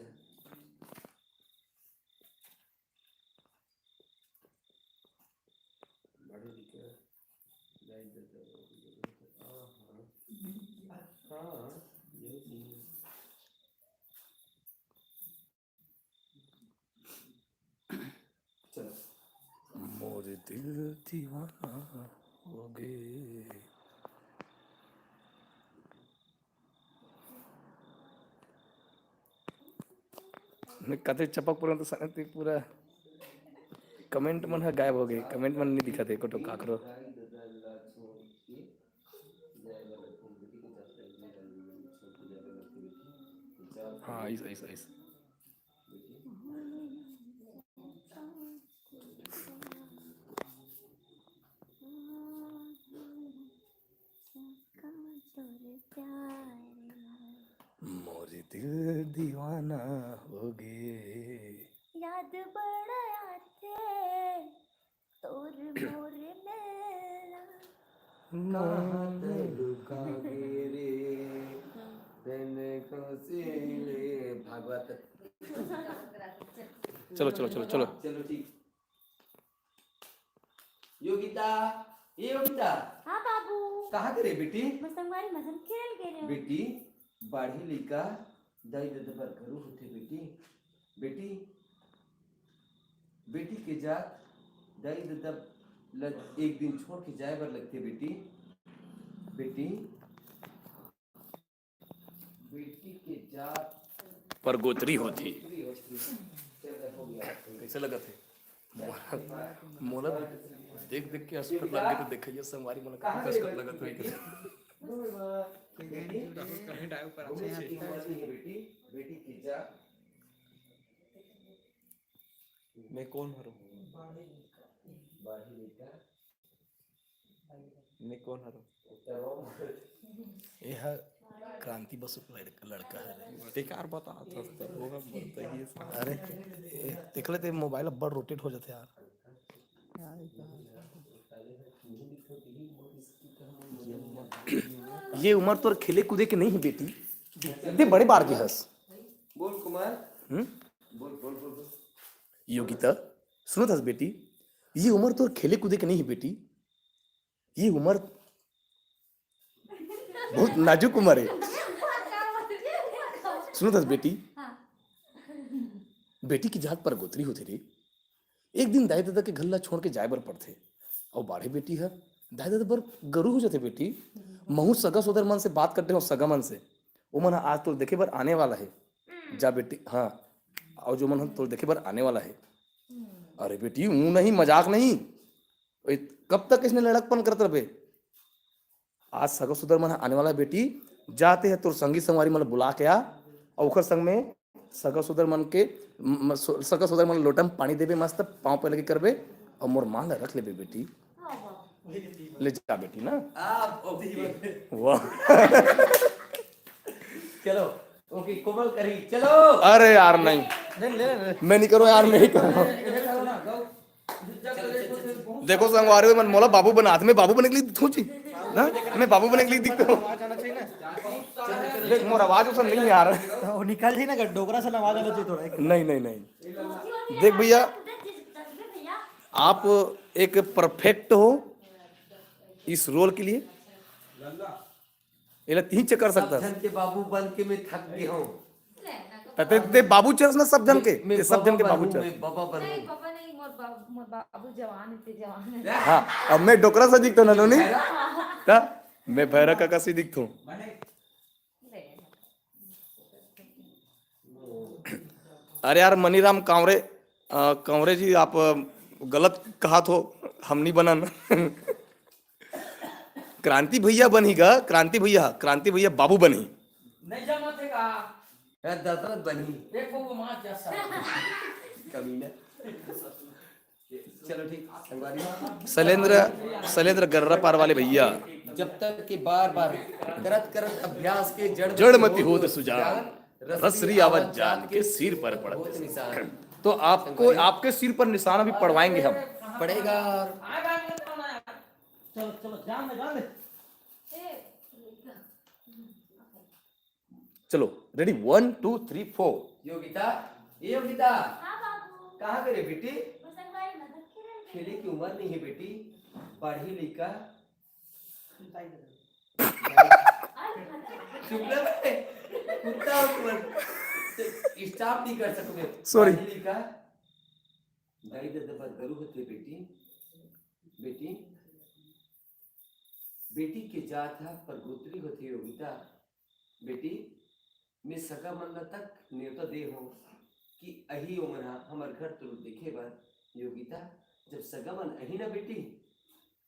S1: बड़े दिक्कत नहीं देता हाँ ये चलो
S3: मोरे दिल दीवाना हो गए। मैं कते चपक पूरा तो सनती पूरा कमेंट मन है गायब हो गए। कमेंट मन नहीं दिखा थे कोटो काकरो। हाँ ऐसा ऐसा ऐसा मोरे दिल दीवाना हो गए।
S4: याद बड़ा आते तोर मोर मेरा।
S1: कहाँ लुका रे तेने को सिले भागवत।
S3: चलो चलो चलो चलो
S1: चलो ठीक। योगिता, ये योगिता
S4: हाँ बाबू।
S1: कहाँ करे बेटी?
S4: मैं संगवारी मदन की रेल गई हूँ।
S1: बेटी बाढ़ी लिका दाई दादा पर घरू होते बेटी। बेटी बेटी के जात दाई दादा एक दिन छोड़ के जाए बर लगते बेटी। बेटी बेटी के जात
S3: परगोत्री होती।
S1: चल हो गया।
S3: कैसे लगा थे मोला देख देख के अस्पताल लग गए तो देखिए संगवारी मोला काफी कष्ट लगा तो
S1: बेटी की जात
S5: मैं कौन हूँ?
S1: बाढ़ी लिका
S5: मैं कौन हूँ?
S3: ये है क्रांति बसु लड़का है।
S5: बेकार बता था होगा बताइए।
S3: अरे देख लेते मोबाइल अब बड़ रोटेट हो जाते यार। ये उम्र तो खेले कूदे के नहीं है बेटी। दे बड़े बार की हंस।
S1: बोल कुमार।
S3: हम्म
S1: बोल बोल बोल बोल।
S3: योगिता सुनो था बेटी, ये उम्र तो खेले कूदे के नहीं है बेटी। ये उम्र बहुत नाजुक उम्र है। सुनो था बेटी, बेटी की जात पर गोत्री होती रे। एक दिन दाई दादा के घल्ला छोड़ के जाए बर पड़ते और बाढ़े बेटी है दाई दादा पर गरू हो जाते बेटी। महू सगा सोदर मन से बात करते हो सगा मन से वो मन आज तो देखे बर आने वाला है जा बेटी। हाँ और जो मन तो देखे बर आने वाला है। अरे बेटी ऊँ नहीं मजाक नहीं, कब तक इसने लड़कपन करते रहे। आज सगा सुधर मन आने वाला है बेटी। जाते हैं तो संगी संगवारी मन बुला के आ और उखर संग में सगा सुधर मन के सगा सुधर मन लोटम पानी देबे मस्त पाँव पे लगे करबे और मोर मान रख लेबे बेटी। ले जा बेटी ना। वाह
S1: चलो ओके कोमल करी चलो।
S3: अरे यार नहीं मैं नहीं करूँ यार, मैं ही करूँ। देखो संगवारी मन मोला बाबू बना में बाबू बने के लिए सोची ना, मैं बाबू बने के लिए दिखता हूँ। देख मोर आवाज उसन नहीं आ रहा।
S2: वो निकल जी ना डोगरा से आवाज आना चाहिए थोड़ा।
S3: नहीं नहीं नहीं देख भैया आप एक परफेक्ट हो इस रोल के लिए। ये तीन कर सकता
S1: धन के बाबू बन के मैं थक गया हूँ।
S3: ते बाबू चरस ना सब जन के
S1: मैं
S3: सब जन के बाबू
S1: बनूं,
S3: चरस।
S1: मैं बाबा बनूं।
S6: नहीं पापा नहीं, मोर बाबू जवान थे जवान है।
S3: हाँ अब मैं डोकरा से दिखता हूँ ना ता मैं भैरव काका से दिखता हूँ। अरे यार मनीराम कांवरे कंवरे जी आप गलत कहा तो हम नहीं बनन। क्रांति भैया बनीगा, क्रांति भैया बाबू बनी।
S2: नहीं जमा थे का
S1: दशरथ बनी
S2: एक को मार जैसा
S1: कमीना। चलो ठीक संगवारी।
S3: शैलेंद्र गर्रा पार वाले भैया।
S1: जब तक कि बार बार करत करत अभ्यास के
S3: जड़मति होत सुजान, रसरी आवत जान के सिर पर पड़त
S1: निशान
S3: तो आपको आपके सिर पर निशान अभी पड़वाएंगे हम।
S1: पड़ेगा।
S2: आएगा नहीं तो ना चलो चलो जान दे
S3: चलो रेडी 1 2 3 4।
S1: योगिता ये योगिता
S4: हाँ बाबू
S1: कहाँ करे बेटी?
S4: संगवारी मदद करे
S1: खेले की उम्र नहीं है बेटी, पढ़ी लिखा। चुप ले बे, कुत्ता हो तुम, स्टॉप नहीं कर सकोगे।
S3: Sorry.
S1: पढ़ी लिखा दाई दादा पर गरु होते बेटी। बेटी बेटी के जात है पर गोत्री होती योगिता। बेटी मैं सका मन तक न्योता दे हो कि अही उम्र हमार घर तो देखे बार योगिता। जब सगा मन अही ना बेटी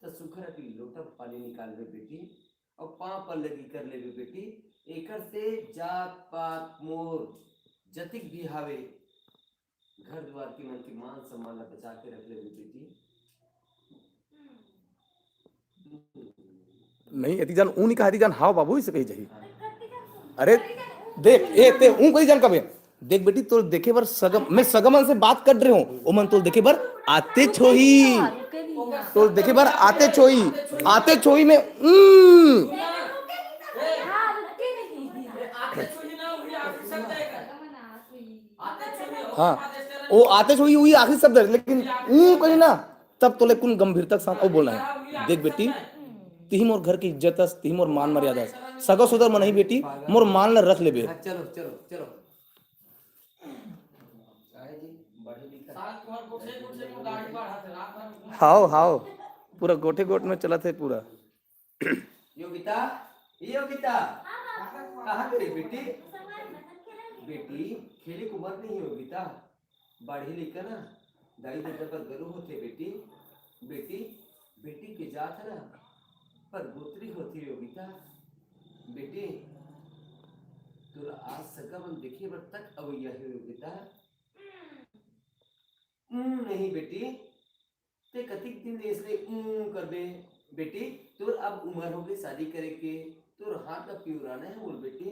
S1: तो सुखर की लोटा पानी निकाल ले बेटी और पाँव पर लगी कर ले बेटी। एकर से जात पात मोर जतिक भी हावे घर द्वार की मन की मान सम्मान ला बचा के रख ले बेटी।
S3: नहीं एतिजान ऊ नहीं कहा एतिजान हां बाबू इसे कही जाही। अरे देख ए ते ऊ कही जान कबे देख बेटी तो देखे बर सगम मैं सगमन से बात कर रहे हूं ओ मन तो देखे बर आते छोही तो देखे बर आते छोही में हाँ वो आते छोही वही आखिरी शब्द है लेकिन कही ना तब तो लेकिन गंभीरता के साथ वो बोलना है। देख बेटी तिही मोर घर की इज्जत है, तिही मोर मान मर्यादा है। सगा सुधर मन नहीं बेटी मोर मान ला रख ले बे।
S1: चलो चलो चलो
S3: हाओ पूरा गोठे गोट में चला थे पूरा।
S1: योगिता ये योगिता कहाँ गई बेटी? बेटी खेले की उम्र नहीं है योगिता, बढ़ी लिखा ना दाई दादा पर गरु होते बेटी। बेटी बेटी की जात है ना पर गोत्री होती योगिता। बेटी तुरा आज सगा मन देखे बर तक अवैया है योगिता। नहीं बेटी ते कतिक दिन इसलिए करबे बेटी। तोर अब उम्र हो गई शादी करे के, तोर हाथ का पिउराना है बोल बेटी।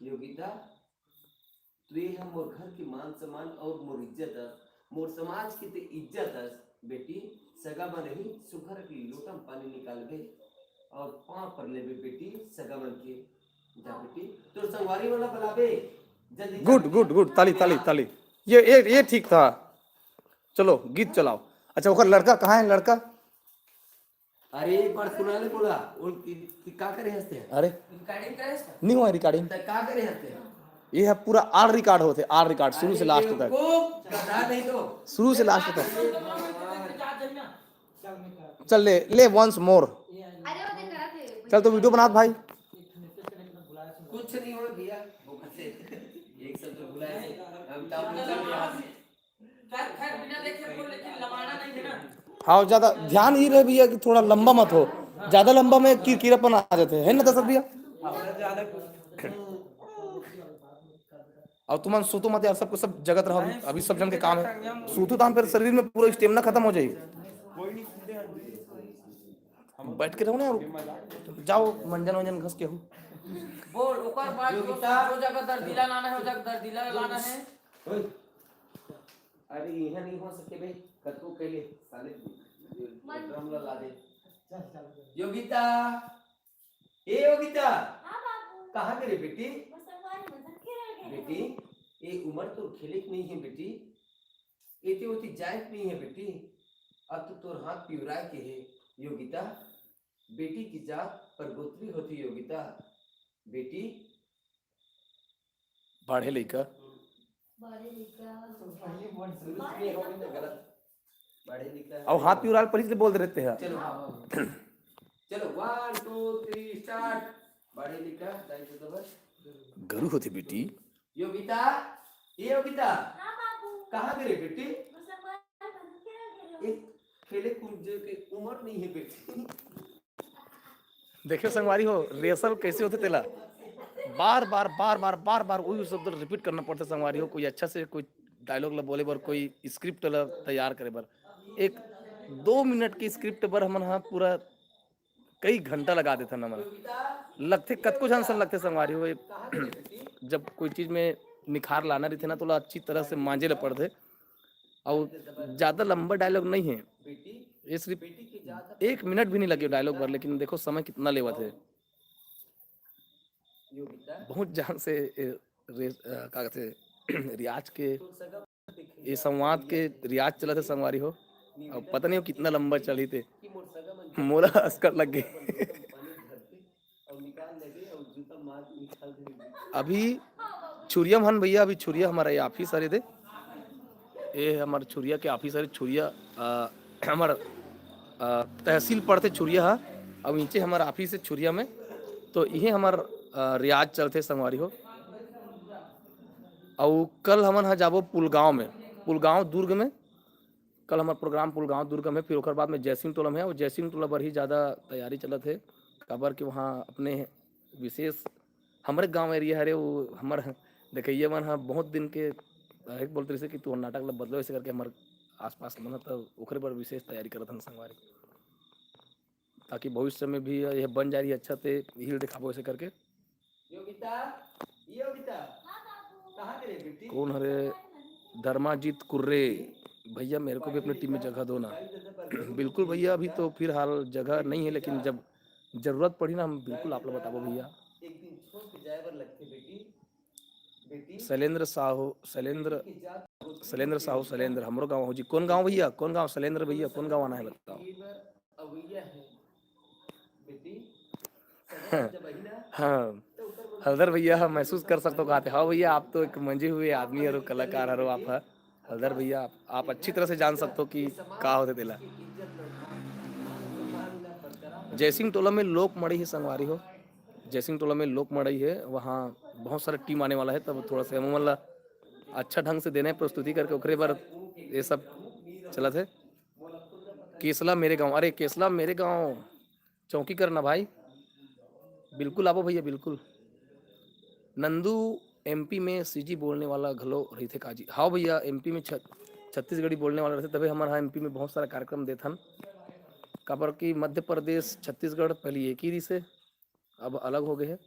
S1: योगिता तुए हम मोर घर की मान सम्मान और मोर इज्जत है, मोर समाज की ते इज्जत है बेटी। सगा मन नहीं सुखर की लोटा में पानी निकाल बे और पाँव पर लेबे बेटी सगा मन के। जा बेटी तोर संगवारी वाला बुलाबे जल्दी।
S3: गुड गुड गुड ताली ताली ताली ये ठीक था। चलो गीत चलाओ। अच्छा वो लड़का कहाँ है लड़का?
S1: अरे एक बार सुना ले बोला का करे हंसते हैं?
S3: अरे
S2: रिकॉर्डिंग करे इसका
S3: नहीं हुआ रिकॉर्डिंग
S1: का करे हंसते हैं?
S3: ये है पूरा आर रिकॉर्ड होते आर रिकॉर्ड शुरू से लास्ट तक
S1: गधा नहीं तो
S3: शुरू से लास्ट तक। चल ले वंस मोर चल तो वीडियो बना भाई।
S1: कुछ नहीं हो भैया एक सब तो बुलाए हम
S2: खैर बिना देखे बोल लेकिन लमाना नहीं है ना।
S3: हाँ ज्यादा ध्यान ही रहे भैया कि थोड़ा लंबा मत हो, ज्यादा लंबा में किरकिरापन आ जाते हैं ना दशरथ भैया। और तुम सूतो मत यार, सबको सब जगत रहा अभी सब जन के काम है। सूतो तो हम फिर शरीर में पूरा स्टेमिना खत्म हो जाएगी। बैठ के रहो ना यार, जाओ मंजन वंजन घस के हो।
S2: बोल ओकर बाद जो जगह दर्दिला लाना है वो जगह दर्दिला लाना है।
S1: अरे यहां नहीं हो सकते भाई, कतको कहले साले ड्रम ला दे। योगिता ए योगिता
S4: हाँ बाबू
S1: कहां करे बेटी?
S4: वो संगवारी मदद करे
S1: बेटी ये उम्र तो खेले की नहीं है बेटी, एते होती जायज नहीं है बेटी। अब तो तोर हाथ पिउराए के है योगिता। बेटी की जात पर गोत्री होती योगिता। बेटी
S3: बढ़े लेकर
S4: बड़े लिखा
S1: गलत बढ़े लिखा
S3: और हाथ पिउराल पर इसलिए बोल देते हैं।
S1: चलो चलो 1 2 3 स्टार्ट। बढ़े लिखा दाई तो बस
S3: गरु होती बेटी।
S1: योगिता ये योगिता
S4: हाँ बाबू
S1: कहाँ गए बेटी? एक खेले कूदने की उम्र नहीं है बेटी।
S3: देखियो संगवारी हो रिहर्सल कैसे होते तेला बार बार बार बार बार बार वही शब्द रिपीट करना पड़ता संगवारी हो। कोई अच्छा से कोई डायलॉग ला बोले बर, कोई स्क्रिप्ट ला तैयार करे बर, एक 2 मिनट की स्क्रिप्ट बर हमन हाँ पूरा कई घंटा लगा देते न हमन लगते कतको झन सन लगते संगवारी हो। जब कोई चीज में निखार लाना रहते ना तो ला अच्छी तरह से मांझे ला पड़ते और ज्यादा लंबा डायलॉग नहीं है, ये सिर्फ 1 मिनट भी नहीं लगे डायलॉग पर, लेकिन देखो समय कितना लेवत है। बहुत जान से का कहते रियाज के ये संवाद के रियाज चला थे संगवारी हो। अब पता नहीं हो कितना लंबा चली थे, मोला अस्कर लग गई। अभी छुरिया हन भैया, अभी छुरिया हमारा ये ऑफिस आ रहे थे, ये हमारे छुरिया के ऑफिस है। छुरिया हमारा तहसील पड़ते छुरिया है, अब नीचे हमारा ऑफिस है छुरिया में। तो ये हमार रियाज चलते संगवारी हो। और कल हमन हा जाबो पुलगांव में, पुलगांव दुर्ग में कल हमारा प्रोग्राम पुलगांव दुर्ग में। फिर ओकर बाद में जयसिंह टोला में है, और जयसिंह टोला पर ही ज़्यादा तैयारी चलत है। खबर कि वहाँ अपने विशेष हमारे गांव एरिया है रे, वो हमारे देखिए मन हाँ बहुत दिन के एक बोलते रहे कि तू नाटक ला बदलो ऐसे करके हमारे आसपास मन तो ओकरे पर विशेष तैयारी करत हन संगवारी, ताकि भविष्य में भी यह बन जा रही अच्छा से हिल दिखाबो ऐसे करके। कौन हरे धर्माजीत कुर्रे भैया, मेरे को भी अपनी टीम में जगह दो ना। बिल्कुल भैया, अभी तो फिलहाल जगह नहीं है, लेकिन जब जरूरत पड़ी ना हम बिल्कुल आप लोग बताबो भैया। शैलेंद्र साहू, शैलेंद्र साहू, शैलेंद्र हमरो गाँव हो जी। कौन गाँव भैया, कौन गाँव? शैलेंद्र भैया कौन गाँव आना है बताओ। हाँ हल्दर भैया, हम महसूस कर सकते हो कहते। हाँ भैया, आप तो एक मंजे हुए आदमी हरो, कलाकार हरो आप। हल्दर भैया आप अच्छी तरह से जान सकते हो कि का होते दिला। जयसिंह टोला में लोक मड़ई है संगवारी हो, जयसिंह टोला में लोक मड़ई है, वहाँ बहुत सारा टीम आने वाला है। तब थोड़ा सा मतलब अच्छा ढंग से देने प्रस्तुति करके ओकरे बार ये सब चलत है। केसला मेरे गांव, अरे केसला मेरे गांव चौकी करना भाई, बिल्कुल आवो भैया बिल्कुल। नंदू एमपी में सीजी बोलने वाला घलो रही थे काजी। हाँ भैया, एमपी में छत्तीसगढ़ी बोलने वाला रहते, तभी हमारे यहाँ एमपी में बहुत सारा कार्यक्रम देथन। काबर की मध्य प्रदेश छत्तीसगढ़ पहले एक ही रही से, अब अलग हो गए है।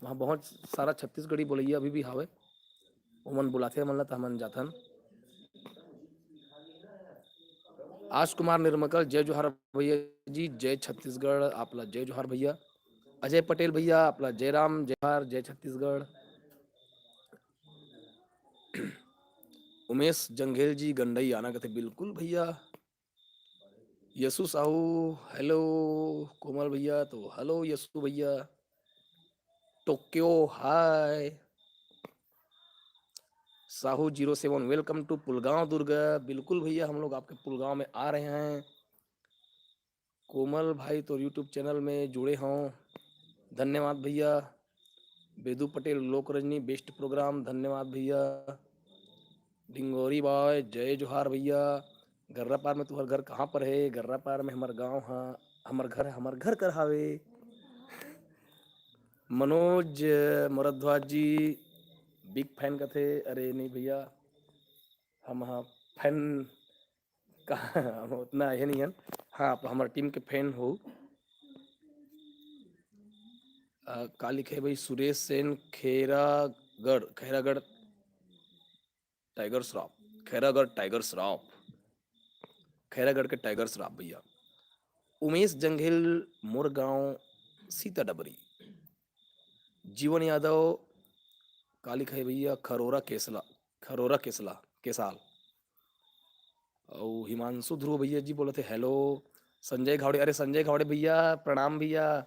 S3: वहाँ बहुत सारा छत्तीसगढ़ी बोलैया अभी भी हावे, ओमन बुलाते मन ला त हमन जाथन। आज कुमार निर्मकल, जय जोहार भैया जी, जय छत्तीसगढ़ आपला जय जोहार भैया। अजय पटेल भैया आपला जय राम जय जोहार, जय छत्तीसगढ़। उमेश जंघेल जी गंडई आना कहते, बिल्कुल भैया। यशु साहू हेलो, कोमल भैया तो हेलो यशु भैया। Tokyo hi, Sahu 07 welcome to Pulgaon Durg. बिल्कुल भैया, हम लोग आपके पुलगांव में आ रहे हैं। कोमल भाई तो यूट्यूब चैनल में जुड़े हों, धन्यवाद भैया। बेदू पटेल लोक रजनी बेस्ट प्रोग्राम, धन्यवाद भैया। डिंगोरी बॉय जय जोहार भैया। गर्रा पार में तुम्हारा घर कहाँ पर है? गर्रा पार में हमारा गांव है, हमार घर कर हावे। मनोज मुरद्वाज जी बिग फैन का थे। अरे नहीं भैया, हम हाँ फैन का हम उतना है नहीं है। हाँ आप हमारे टीम के फैन हो। का लिखे भाई? सुरेश सेन खैरागढ़ टाइगर श्रॉफ, खैरागढ़ टाइगर श्रॉफ, खैरागढ़ के टाइगर श्रॉफ भैया। उमेश जंघेल मोरगांव सीता डबरी। जीवन यादव का लिखा है भैया? खरोरा केसला केसाल। और हिमांशु ध्रुव भैया जी बोले थे हेलो। संजय घावड़े, अरे संजय घावड़े भैया प्रणाम भैया।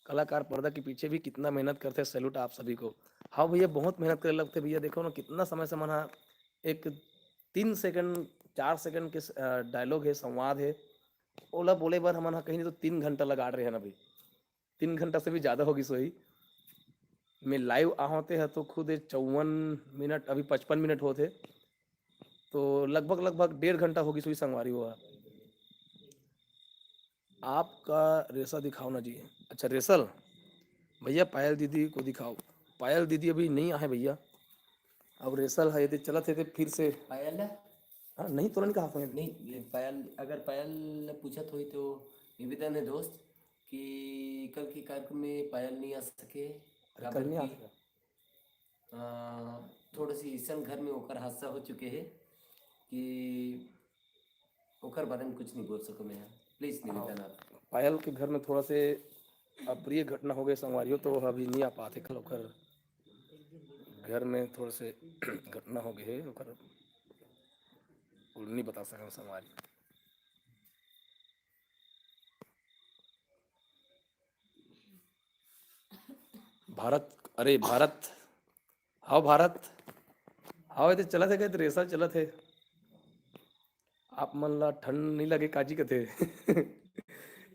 S3: कलाकार पर्दा के पीछे भी कितना मेहनत करते हैं, सैल्यूट आप सभी को। हाँ भैया, बहुत मेहनत करने लगते भैया। देखो ना कितना समय से मना, एक 3 सेकंड 4 सेकंड के डायलॉग है, संवाद है, ओला बोले बार हमारा कहीं नहीं तो 3 घंटा लगा रहे हैं अभी, 3 घंटा से भी ज़्यादा होगी सोई में लाइव होते हैं तो खुद 54 मिनट, अभी 55 मिनट होते। तो लगभग लगभग 1.5 घंटा होगी सुई संगवारी हुआ। आपका रेसा दिखाओ ना जी। अच्छा रेसल भैया, पायल दीदी को दिखाओ। पायल दीदी अभी नहीं आए भैया। अब रेसल है यदि चलत है तो फिर से
S1: पायल है?
S3: हाँ नहीं तुरंत कहा था
S1: नहीं, ये पायल, अगर पायल ने पूछत हुई तो निवेदन है दोस्त कि कल के कार्यक्रम में पायल नहीं आ सके।
S3: अरे कल नहीं आ सका।
S1: थोड़ी सी ईसन घर में ओकर हादसा हो चुके हैं कि ओकर बारे में कुछ नहीं बोल सको मैं। प्लीज निवेदन आप।
S3: पायल के घर में थोड़ा से अप्रिय घटना हो गई संगवारियों, तो अभी नहीं आ पाते। कल ओकर घर में थोड़ा से घटना हो गई है, ओकर नहीं बता सके संगवारी। भारत, अरे भारत, हाँ भारत, हाँ ये चला थे गए रेसा चला थे। आप मन ला ठंड नहीं लगे काजी के थे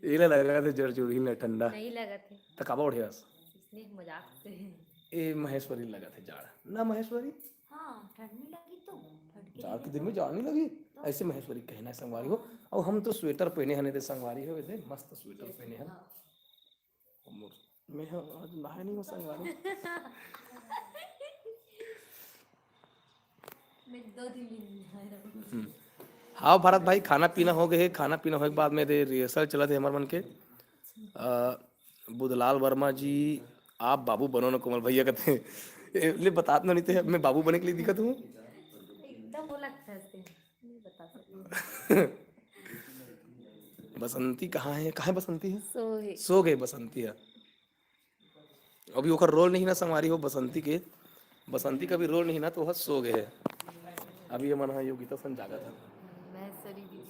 S3: इला लगा थे जड़ जुड़ी ना ठंडा
S6: नहीं लगा थे,
S3: तकाबा उठे
S6: इसलिए मजाक से।
S3: ए महेश्वरी लगा थे जाड़ ना महेश्वरी,
S4: हाँ ठंड नहीं लगी तो फट
S3: जाड़ के दिन में जाड़ नहीं लगी ऐसे महेश्वरी कहना है संगवारी हो। और हम तो स्वेटर पहने हने थे संगवारी हो, थे मस्त स्वेटर पहने हैं। मैं आज नहाया नहीं हूँ संगवारी।
S4: मैं 2 दिन नहीं
S3: हाँ भारत भाई, खाना पीना हो गए है। खाना पीना होने के बाद में रिहर्सल चला थे हमारे मन के। बुधलाल वर्मा जी आप बाबू बनो ना कोमल भैया कहते हैं। ले बता नहीं थे मैं बाबू बने के लिए दिक्कत हूँ।
S6: एकदम वो लगता है ऐसे, नहीं बता सकती।
S3: बसंती कहाँ है? कहाँ है बसंती है?
S6: सो
S3: सो गए बसंती है। अभी ओकर रोल नहीं ना संगवारी हो बसंती के। बसंती का भी रोल नहीं ना तो वह सो गए है। अभी ये मन योगिता सन जागा था।
S6: मैं सरी दीदी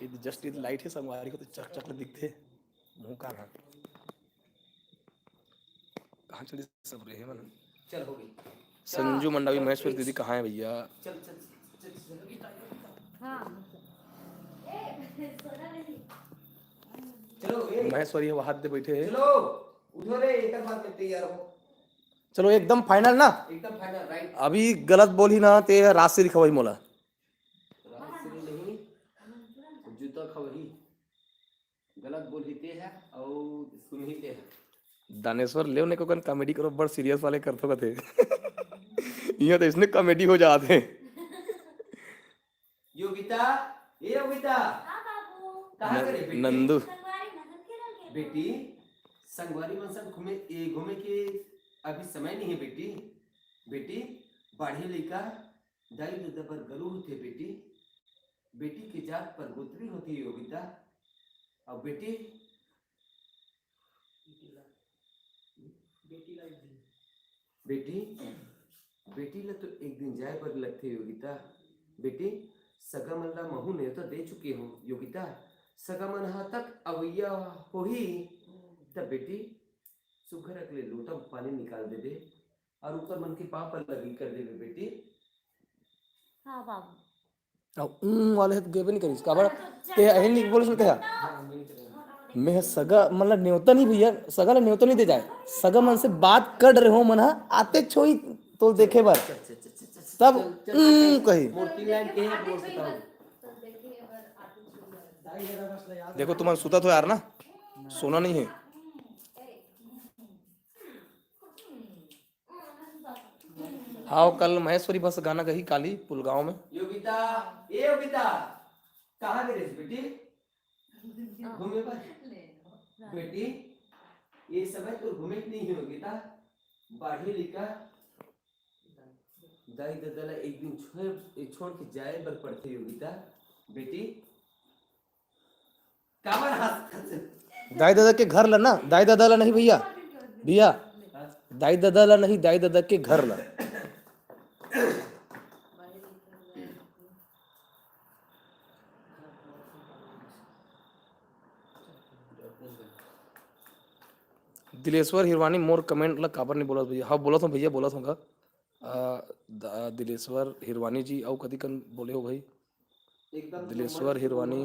S3: ये जस्ट ये लाइट है संगवारी को तो चक चक दिखते मुंह का ना कहाँ चली सब रहे मन।
S1: चल हो गई।
S3: संजू मंडावी महेश्वर दीदी कहाँ है भैया?
S1: चल चल चल चल।
S6: हाँ
S1: चलो
S3: महेश्वरी है हाथ दे बैठे है।
S1: चलो उठो रे, एक बार में तैयार हो।
S3: चलो एकदम फाइनल ना,
S1: एकदम फाइनल राइट।
S3: अभी गलत बोली ना ते रात से लिखा वही मोला
S1: रात से नहीं, जूता खवही गलत बोल ही है और सुन ही है।
S3: दानेश्वर ले ने को कॉमेडी करो बड़ सीरियस वाले करते कथे यहाँ तो इसने कॉमेडी हो जाते हैं।
S1: योगिता, ये योगिता
S4: हाँ बाबू
S1: कहाँ गए बेटी?
S3: नंदू
S4: संगवारी नजर के रह गए
S1: बेटी संगवारी मनसन घूमे के अभी समय नहीं है बेटी। बेटी बाढ़े लेकर दाई दूध पर गलू होते बेटी। बेटी की जात पर गोत्री होती है योगिता। और बेटी बेटी बेटी ला तो एक दिन जाए पर लगते योगिता। बेटी सगा मन ला महू ने तो दे चुके हो योगिता। सगा मन हा तक अवैया हो ही तब बेटी सुघर अगले लोटा में पानी निकाल दे दे और ऊपर मन के पाप पर लगी कर दे बेटी।
S4: हाँ बाबू
S3: अब वाले तो गेबे नहीं करी काबर ते अहिन नहीं बोल सुनते हैं। मैं सगा मतलब न्योता नहीं भैया, सगा ला न्योता नहीं दे जाए। सगा मन से बात कर रहे हो मन आते छोई तो देखे बार तब कही
S1: मूर्ति लाइन के है बोल सकता हूँ।
S3: देखो तुम्हारा सुता तो यार ना सोना नहीं है। हाँ कल महेश्वरी बस गाना गई काली पुलगांव में।
S1: योगिता, ये योगिता कहाँ गई बेटी? घूमे पर बेटी ये समय तो घूमे की नहीं है योगिता। बाढ़ी लिखा दाई दादा एक दिन छोड़ के जाए बर पड़ते योगिता। बेटी काबर हाथ
S3: दाई दादा के घर ला ना, दाई दादा ला नहीं भैया भैया दाई दादा ला नहीं, दाई दादा के घर ला। दिलेश्वर हिरवानी मोर कमेंट ला काबर नहीं बोला भैया? हाँ बोला था भैया, बोला था दिलेश्वर हिरवानी जी आओ कदी कन बोले हो भाई? दिलेश्वर हिरवानी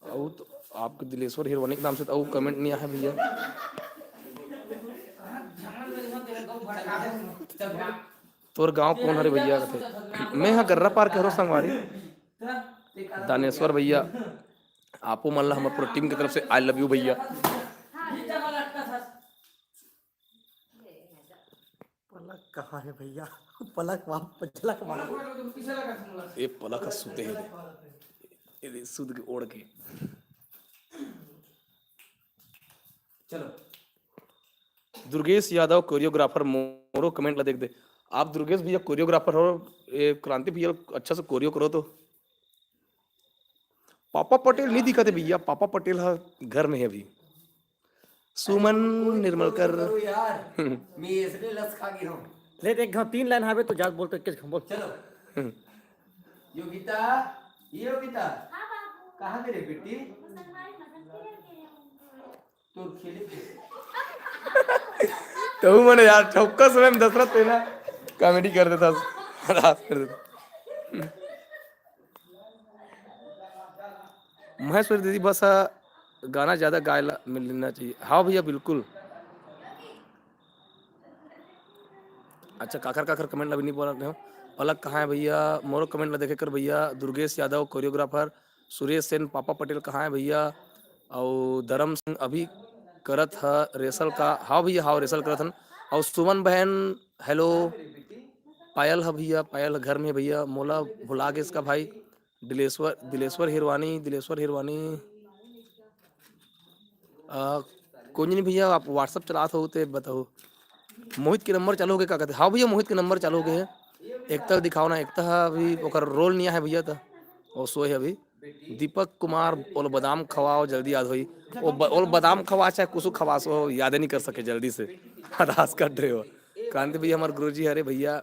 S3: आओ तो आपके दिलेश्वर हिरवानी के नाम से तो कमेंट नहीं आया भैया। तोर गांव कौन हरे भैया कथे मैं हाँ गर्रा पार करो संगवारी दानेश्वर भैया आपो मन ला हमर पूरा टीम की तरफ से आई लव यू भैया।
S2: पलक कहाँ है भैया? पलक वहाँ पलक मारो।
S3: ये पलक सूते है ये सूद के ओढ़ के।
S1: चलो
S3: दुर्गेश यादव कोरियोग्राफर मोरो कमेंट ला देख दे। आप दुर्गेश भैया कोरियोग्राफर हो, ये क्रांति भैया अच्छा से कोरियो करो तो। पापा पटेल नहीं दिखा थे भैया, पापा पटेल हा घर में है अभी। सुमन निर्मलकर
S1: करो यार, मैं इसलिए लस खा गया हूँ।
S2: ले देख घाव 3 लाइन हावे तो जात बोलते किस बोल।
S1: चलो योगिता, ये योगिता
S4: हाँ बाबू
S1: कहाँ गए रे बेटी?
S4: संगवारी मदद के लिए
S1: तो खेले
S3: तो मैंने यार चौका समय में दशरथ पे ना कॉमेडी कर देता, रात कर देता। महेश्वरी दीदी बस गाना ज्यादा गायला मिलना चाहिए। हाँ भैया बिल्कुल। अच्छा काकर काकर कमेंट अभी नहीं बोल रहे हो। पलक कहाँ है भैया? मोरो कमेंट ला देखे कर भैया। दुर्गेश यादव कोरियोग्राफर। सुरेश सेन पापा पटेल कहाँ है भैया? और धर्म सिंह अभी करत है रेसल का। हाँ भैया हाँ रेसल करत हन। और सुमन बहन हेलो। पायल है भैया, पायल घर में है भैया। मोला भुला गए इसका भाई। दिलेश्वर हिरवानी कोई नहीं भैया, आप व्हाट्सअप चलाते हो तो बताओ। मोहित के नंबर चालू हो गए क्या कहते? हाँ भैया मोहित के नंबर चालू हो गए हैं। एक तक दिखाओ ना, एक तक अभी ओकर रोल नहीं है भैया था और सोए है अभी। दीपक कुमार ओल बादाम खवाओ जल्दी याद होई। ओल बादाम खवा चाहे कुछ खवा सो याद नहीं कर सके जल्दी से। रास कट रहे हो। क्रांति भैया हमारे गुरुजी हरे भैया।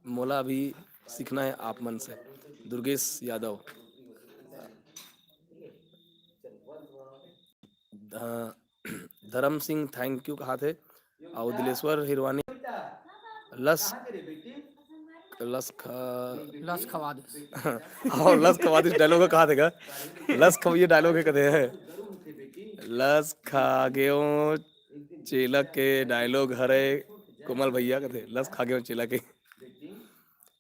S3: मोला अभी सीखना है आप मन से। दुर्गेश यादव धर्म सिंह थैंक यू कहा थे। और दिलेश्वर हिरवानी लस लस
S2: खवा दे।
S3: और लस खवा दे डायलॉग कहा देगा। लस खवाइए डायलॉग कहते हैं। लस खा गयो चेला के डायलॉग हरे कोमल भैया कहते लस खा गयो चेला के।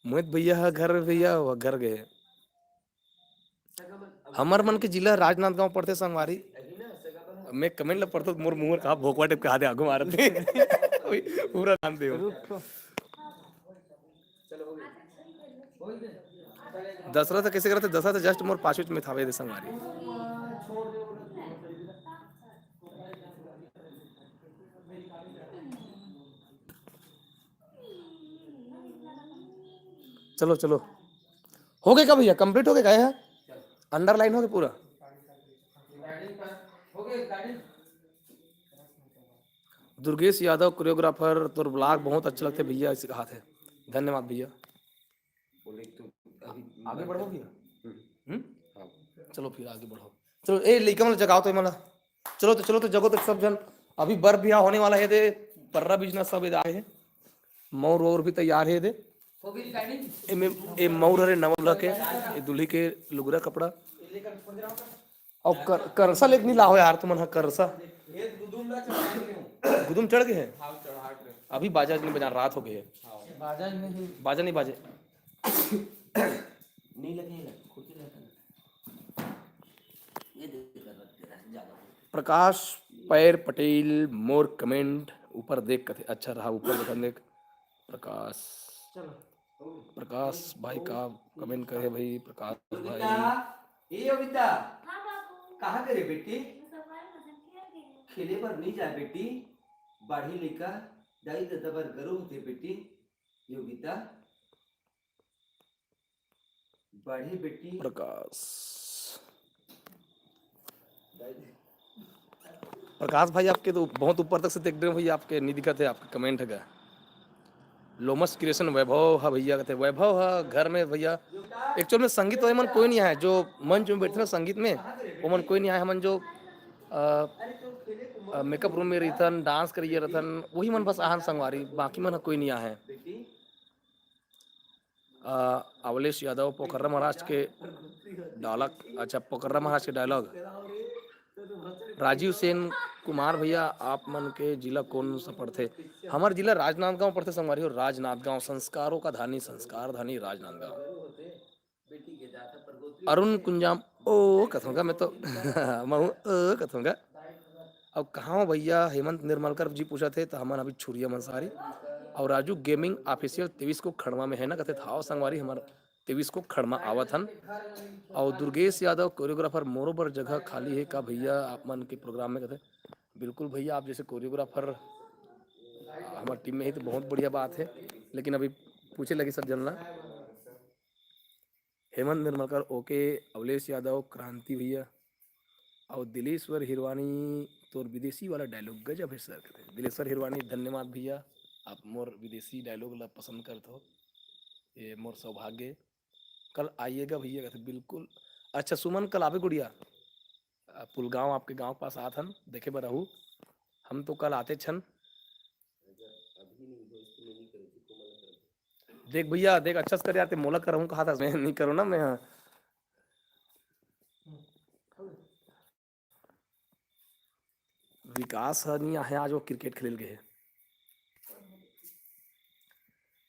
S3: मोहित भैया घर भैया वो घर गए। हमार मन के जिला राजनांदगांव पड़ते संगवारी। मैं कमेंट ला पढ़ता मोर मुंह कहा भोकवा टिप के हाथे आगू मारते पूरा नाम दे। दशरथ कैसे करते? दशरथ जस्ट मोर पांचवीं में था वे संगवारी। चलो चलो हो गए क्या भैया? कंप्लीट हो गए गए हैं? अंडरलाइन हो गए पूरा? दुर्गेश यादव कोरियोग्राफर तोर ब्लॉग बहुत अच्छे लगते भैया ऐसे कहा थे। धन्यवाद भैया। आगे बढ़ो भैया। चलो फिर आगे बढ़ो। चलो ए लइका मन जगाओ तो मला। चलो तो जगो तो सब जन। अभी बर बियाह होने वाला है दे। पर्रा बिजनेस सब इधर है। मौर और भी तैयार है दे। ए मौर हरे नवल के ए दुल्ही के लुगरा कपड़ा और करसा लेक नहीं लाओ यार तुम करसा गुदुम चढ़ गए हैं। अभी बाजा नहीं बजा, रात हो गई है। बाजा नहीं बाजे
S1: नहीं लगेगा खुद ही लगेगा। ये देख
S3: प्रकाश पैर पटेल मोर कमेंट ऊपर देख कर अच्छा रहा। ऊपर बटन देख। प्रकाश भाई का कमेंट करे भाई। प्रकाश भाई
S1: ये योगिता
S4: हाँ बाबू
S1: कहाँ गए रे बेटी?
S4: संगवारी मदद के लिए
S1: खेले पर नहीं जा बेटी। बाढ़ी लेकर दाई दादा पर गरो होते बेटी। योगिता बाढ़ी बेटी।
S3: प्रकाश भाई आपके तो बहुत ऊपर तक से देख रहे भैया, आपके नहीं दिखा थे आपके कमेंट है। लोमस क्रिएशन वैभव है भैया कहते वैभव है घर में भैया। एक्चुअल में संगीत तो मन कोई नहीं आया जो मंच में बैठे ना संगीत में वो मन कोई नहीं आया। मन जो मेकअप रूम में रहतन डांस करिए रहतन वही मन बस आहन संगवारी। बाकी मन कोई नहीं आया है। अवलेश यादव पोखर्रा महाराज के डायलॉग। अच्छा पोखर्रा महाराज के डायलॉग राजीव सेन कुमार भैया, आप मन के जिला कौन सा पड़ते? हमार जिला राजनांदगांव पड़ते संगवारी हो। राजनांदगांव, संस्कारों का धानी, संस्कार धानी राजनांदगांव। अरुण कुंजाम, ओ कथूंगा मैं तो मैं हूँ, कथूंगा। अब कहाँ हो भैया? हेमंत निर्मलकर जी पूछा थे तो हमारा अभी छुरिया मंसारी और राजू गेमिंग ऑफिशियल 23 को खड़मा में है ना, कहते था संगवारी हमारा 23 को खड़मा आवत हन। और दुर्गेश यादव कोरियोग्राफर, मोरोबर जगह खाली है का भैया आप मन के प्रोग्राम में? कहते बिल्कुल भैया, आप जैसे कोरियोग्राफर हमारी टीम में ही तो बहुत बढ़िया बात है, लेकिन अभी पूछे लगे सब जानना। हेमंत निर्मलकर ओके, अवलेश यादव, क्रांति भैया और दिलेश्वर हिरवानी। तो विदेशी वाला डायलॉग गजब है सर, कहते दिलेश्वर हिरवानी, धन्यवाद भैया, आप मोर विदेशी डायलॉग ला पसंद करते हो, ये मोर सौभाग्य। कल आइएगा भैया, कहते बिल्कुल। अच्छा सुमन, कल आवे गुड़िया पुलगांव, आपके गांव पास आत हन देखे बर रहू। हम तो कल आते छन। देख भैया देख, अच्छा से कर यार, ते मोला करहूं कहा था मैं नहीं करो ना मैं। हाँ विकास नहीं है आज, वो क्रिकेट खेल गए।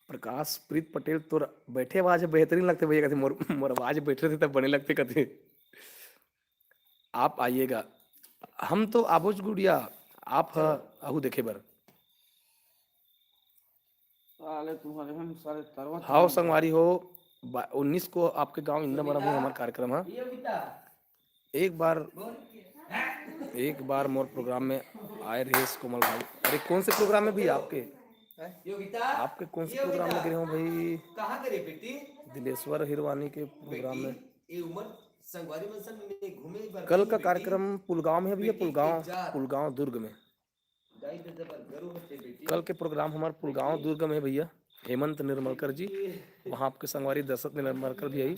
S3: प्रकाश प्रीत पटेल, तो बैठे आवाज बेहतरीन लगते भैया, कहते मोर मोर आवाज बैठे थे तब बने लगते, कहते आप आइएगा। हम तो आबोज गुड़िया, आप आहू देखे बर। हाँ संगवारी हो, 19 को आपके गांव इंदा मरा भी हमारा कार्यक्रम है। एक बार मोर प्रोग्राम में आए रहे कोमल भाई। अरे कौन से प्रोग्राम में भी आपके? आपके कौन से प्रोग्राम में गिरे हो भाई?
S1: कहाँ करे बेटी?
S3: दिलेश्वर हिरवानी के प्रोग्राम में।
S1: ये उम्र संगवारी मन संग में घूमे बर
S3: कल
S1: नहीं
S3: का
S1: बेटी।
S3: कार्यक्रम पुलगांव में है भैया,
S1: बेटी के
S3: पुलगांव
S1: जात।
S3: पुलगांव दुर्ग में।
S1: दाई तो जबर गरु होते बेटी।
S3: कल के प्रोग्राम हमारे पुलगांव दुर्ग में है भैया। हेमंत निर्मलकर जी, वहाँ आपके संगवारी दशरथ निर्मलकर भी आई।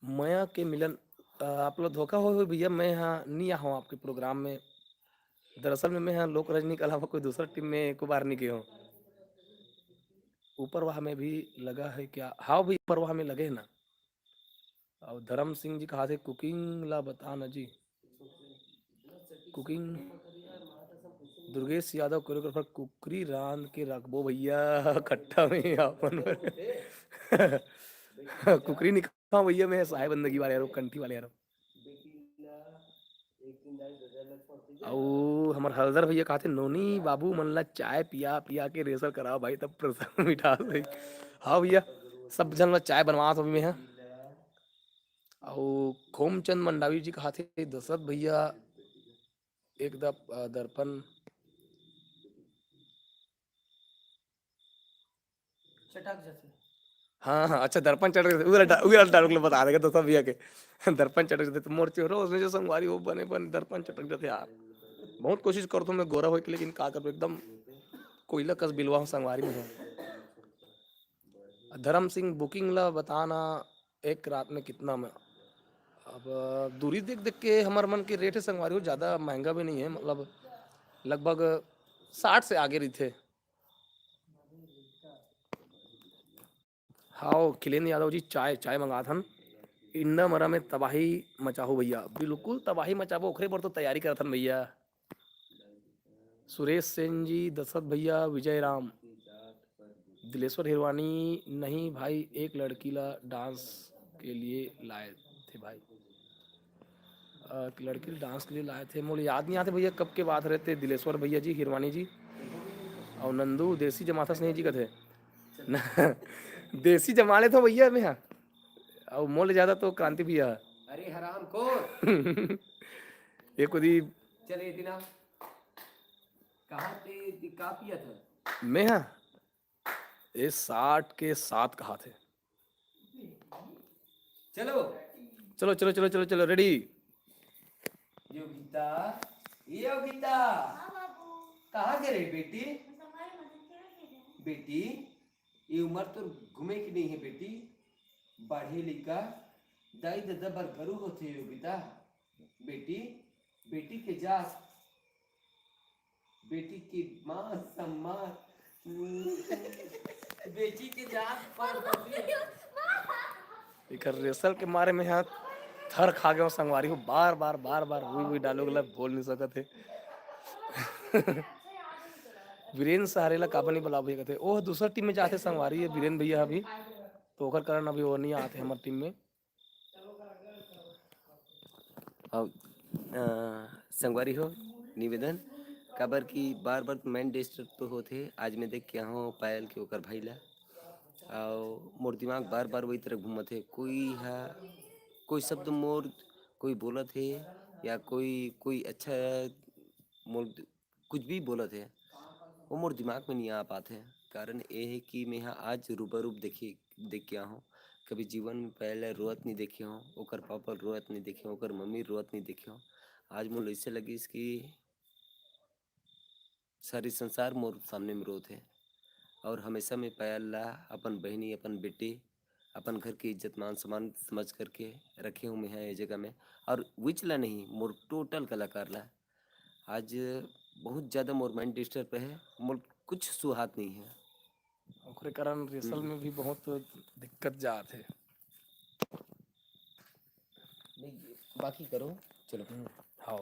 S3: मया के मिलन आप लोग धोखा हो भैया, मैं यहाँ नहीं आया हूँ आपके प्रोग्राम में। दरअसल में मैं यहाँ लोक रजनी के अलावा कोई दूसरा टीम में एक बार नहीं गया हूँ। ऊपर वहाँ में भी लगा है क्या? हाँ भाई ऊपर वहाँ में लगे है ना। और धर्म सिंह जी कहा थे कुकिंग ला बता ना जी, कुकिंग। दुर्गेश यादव कोरियोग्राफर, कुकरी रान के रखबो भैया खट्टा में अपन कुकरी निकाह भैया, मैं साहेब बंदगी वाले यारो, कंठी वाले यारो। और हमार हलदर भैया कहते नोनी बाबू मन ला चाय पिया पिया के रेसर कराओ भाई, तब प्रसन्न मिठास भाई। हाँ भैया, सब जन ला चाय बनवा तो मैं। और खोमचंद मंडावी जी कहा थे दशरथ भैया एक दर्पण
S2: चटक जाते।
S3: हाँ हाँ अच्छा, दर्पण चढ़ उगला डायलॉग बता देगा तो सब भैया के दर्पण चढ़ जाते तो मोर चेहरा उसमें जो संगवारी हो बने बन दर्पण चटक जाते यार। बहुत कोशिश करता हूँ मैं गोरा हो के, लेकिन का करूँ एकदम कोयला कस बिलवा हूँ संगवारी में हूँ। धर्म सिंह बुकिंग ला बताना, एक रात में कितना में? अब दूरी देख देख के हमारे मन के रेट है संगवारी हो, ज़्यादा महंगा भी नहीं है, मतलब लगभग 60 से आगे रही थे। हाँ खिलेन यादव जी, चाय चाय मंगा था। इंडा मरा में तबाही मचाहो भैया, बिल्कुल तबाही मचाबो, ओखरे पर तो तैयारी करत हन भैया। सुरेश सेन जी, दशरथ भैया, विजय राम, दिलेश्वर हिरवानी, नहीं भाई एक लड़की ला डांस के लिए लाए थे भाई। लड़की डांस के लिए लाए थे, मुझे याद नहीं आते भैया कब के बात रहते। दिलेश्वर भैया जी, हिरवानी जी और नंदू देसी जमाता स्नेह जी का थे देसी जमाले तो भैया मैं यहाँ, और मोल ज्यादा तो क्रांति भैया।
S1: अरे हराम खोर
S3: ये खुदी
S1: चले दिना कहाँ पे का पिया था?
S3: मैं यहाँ ये 60 के 7 कहा थे।
S1: चलो
S3: चलो चलो चलो चलो चलो रेडी।
S1: योगिता, ये योगिता कहाँ गए रे बेटी? बेटी ये उम्र तो घूमे की नहीं है बेटी, पढ़े लिखा दाई दादा बरगरू होते योगिता। बेटी बेटी के जा, बेटी की मां सम्मान बेटी के जात पर
S3: इकर रेसल के मारे में यहाँ थर खा गए संगवारी हो, बार बार वही डायलॉग ला बोल नहीं सकत है। वीरेंद्र सहारेला काबर नहीं बुला भैया कहते ओह दूसरा टीम में जाते संगवारी है वीरेंद्र भैया अभी, तो ओकर कारण अभी वो नहीं आते हमारे टीम में।
S1: और संगवारी हो निवेदन काबर की बार बार मैन डिस्टर्ब तो होते, आज मैं देख के हूँ पायल के ओकर भाई ला, और मोर दिमाग बार बार वही तरह घूमत है, कोई शब्द मोर कोई बोलत है या कोई अच्छा मोर कुछ भी बोलत है, वो मोर दिमाग में नहीं आ पाते हैं। कारण ये है कि मैं यहाँ आज रूबरूप देख के हूँ, कभी जीवन में पहले रोत नहीं देखे हूँ, ओकर पापा रोत नहीं देखे हूँ, ओकर मम्मी रोत नहीं देखे हूँ। आज मोर ऐसे लगी कि सारी संसार मोर सामने में रोत है, और हमेशा मैं पायल ला अपन बहनी अपन बेटी अपन घर की इज्जत मान सम्मान समझ करके रखे हूँ मैं यहाँ ये जगह में, और विचला नहीं मोर टोटल कलाकार ला। आज बहुत ज़्यादा मोर माइंड डिस्टर्ब है, मोर कुछ सुहात नहीं है,
S3: ओकरे कारण रेसल में भी बहुत दिक्कत जात है।
S1: बाकी करो चलो।
S3: हाँ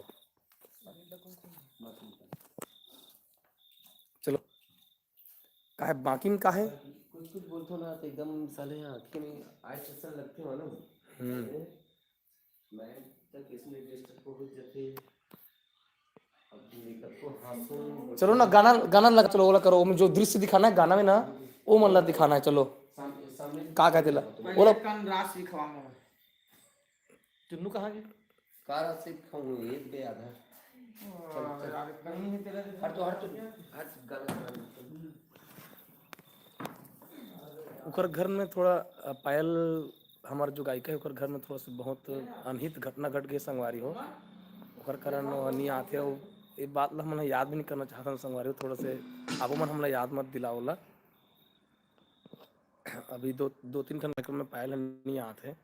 S3: चलो काहे बाकी में काहे
S1: कुछ बोलते हो ना तो एकदम साले आँखें में आज ऐसा लगते हो ना, मैं तक इसमें डिस्टर्ब हो जाते। अब निकल को हाथों
S3: चलो ना गाना लगा, चलो ओला करो, जो दृश्य दिखाना है गाना में ना वो मन ला दिखाना है। चलो
S1: सामने
S3: का कहते ला ओला
S2: रास दिखवाऊंगा मैं।
S3: चुन्नू कहाँ गए?
S1: कार से खाऊं एक बे आधा हट गाना
S3: ओकर घर में थोड़ा पायल हमार जो गायिका है ओकर घर में थोड़ा सा बहुत अनहित घटना घट गई संगवारी हो, ओकर कारण नहीं आते हो। ये बात ला हमने याद भी नहीं करना चाहता संगवारी हो, थोड़ा से आपो मन हमला याद मत दिलाओला। अभी दो तीन कार्यक्रम में पायल नहीं आते,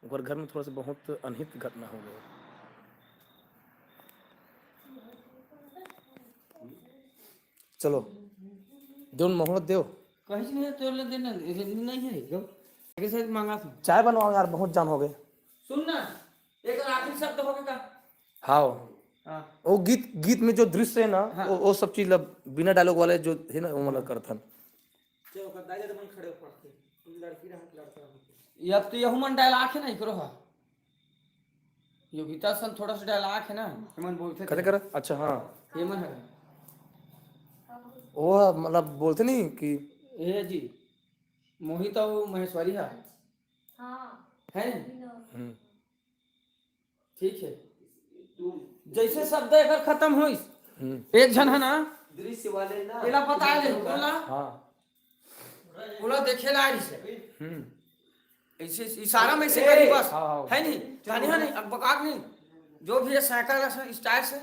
S3: ओकर घर में थोड़ा सा बहुत अनहित घटना हो गई। चलो देव मोहम्मद देव
S2: कहीं नहीं है तो ले देना नहीं है कैसे मांगा था।
S3: चाय बनवाओ यार, बहुत जान हो गए।
S2: सुन ना एक आखिरी शब्द हो गया।
S3: हाँ
S2: हाँ
S3: वो गीत में जो दृश्य है ना वो सब चीज बिना डायलॉग वाले जो है ना वो मतलब करथन।
S2: अब तो यहू मन डायलॉग है ना करो हा योगिता सन थोड़ा सा डायलॉग है ना हेमन बोलते
S3: कहते कर अच्छा हाँ
S2: हेमन है
S3: वो मतलब बोलते नहीं कि
S2: ए जी मोहित और महेश्वरी है
S4: हाँ
S2: है
S3: हम्म,
S2: ठीक है। जैसे शब्द अगर खत्म हो एक जन है ना
S1: दृश्य वाले ना
S2: एला बता ले बोला
S3: हाँ
S2: बोला देखे ला ऐसे इशारा में से करी बस
S3: हाँ।
S2: है नहीं जानी है नहीं अब बकाक नहीं जो भी है साइकिल स्टाइल से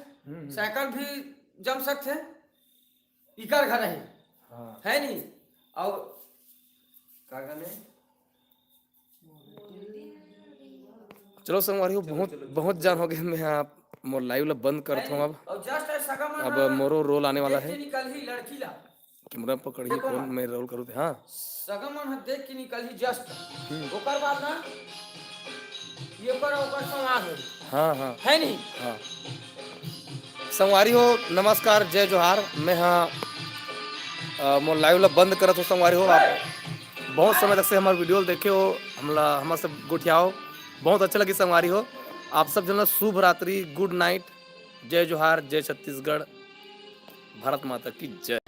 S2: साइकिल भी जम सकते इकर घर है नहीं और
S1: का गाने
S3: चलो संगवारी हो बहुत जान हो गए। मैं आप मोर लाइव ला बंद करता हूँ अब।
S2: और जस्ट ऐसा
S3: अब मोरो रोल आने वाला है,
S2: निकल ही लड़की ला
S3: कैमरा पकड़िए कौन मैं रोल करूँ हाँ
S2: सगमन देख के निकल ही जस्ट ओकर बाद ना ये पर ओकर समाज हो
S3: हाँ हाँ
S2: है नहीं
S3: हाँ। संगवारी हो नमस्कार जय जोहार। मैं हाँ मोर लाइव ला बंद करत हो। संगवारी हो आप बहुत समय तक से हमारे वीडियो देखे हो, हमारे से गुठियाओ बहुत अच्छा लगी। संगवारी हो आप सब जन शुभ रात्रि, गुड नाइट, जय जोहार, जय छत्तीसगढ़, भारत माता की जय।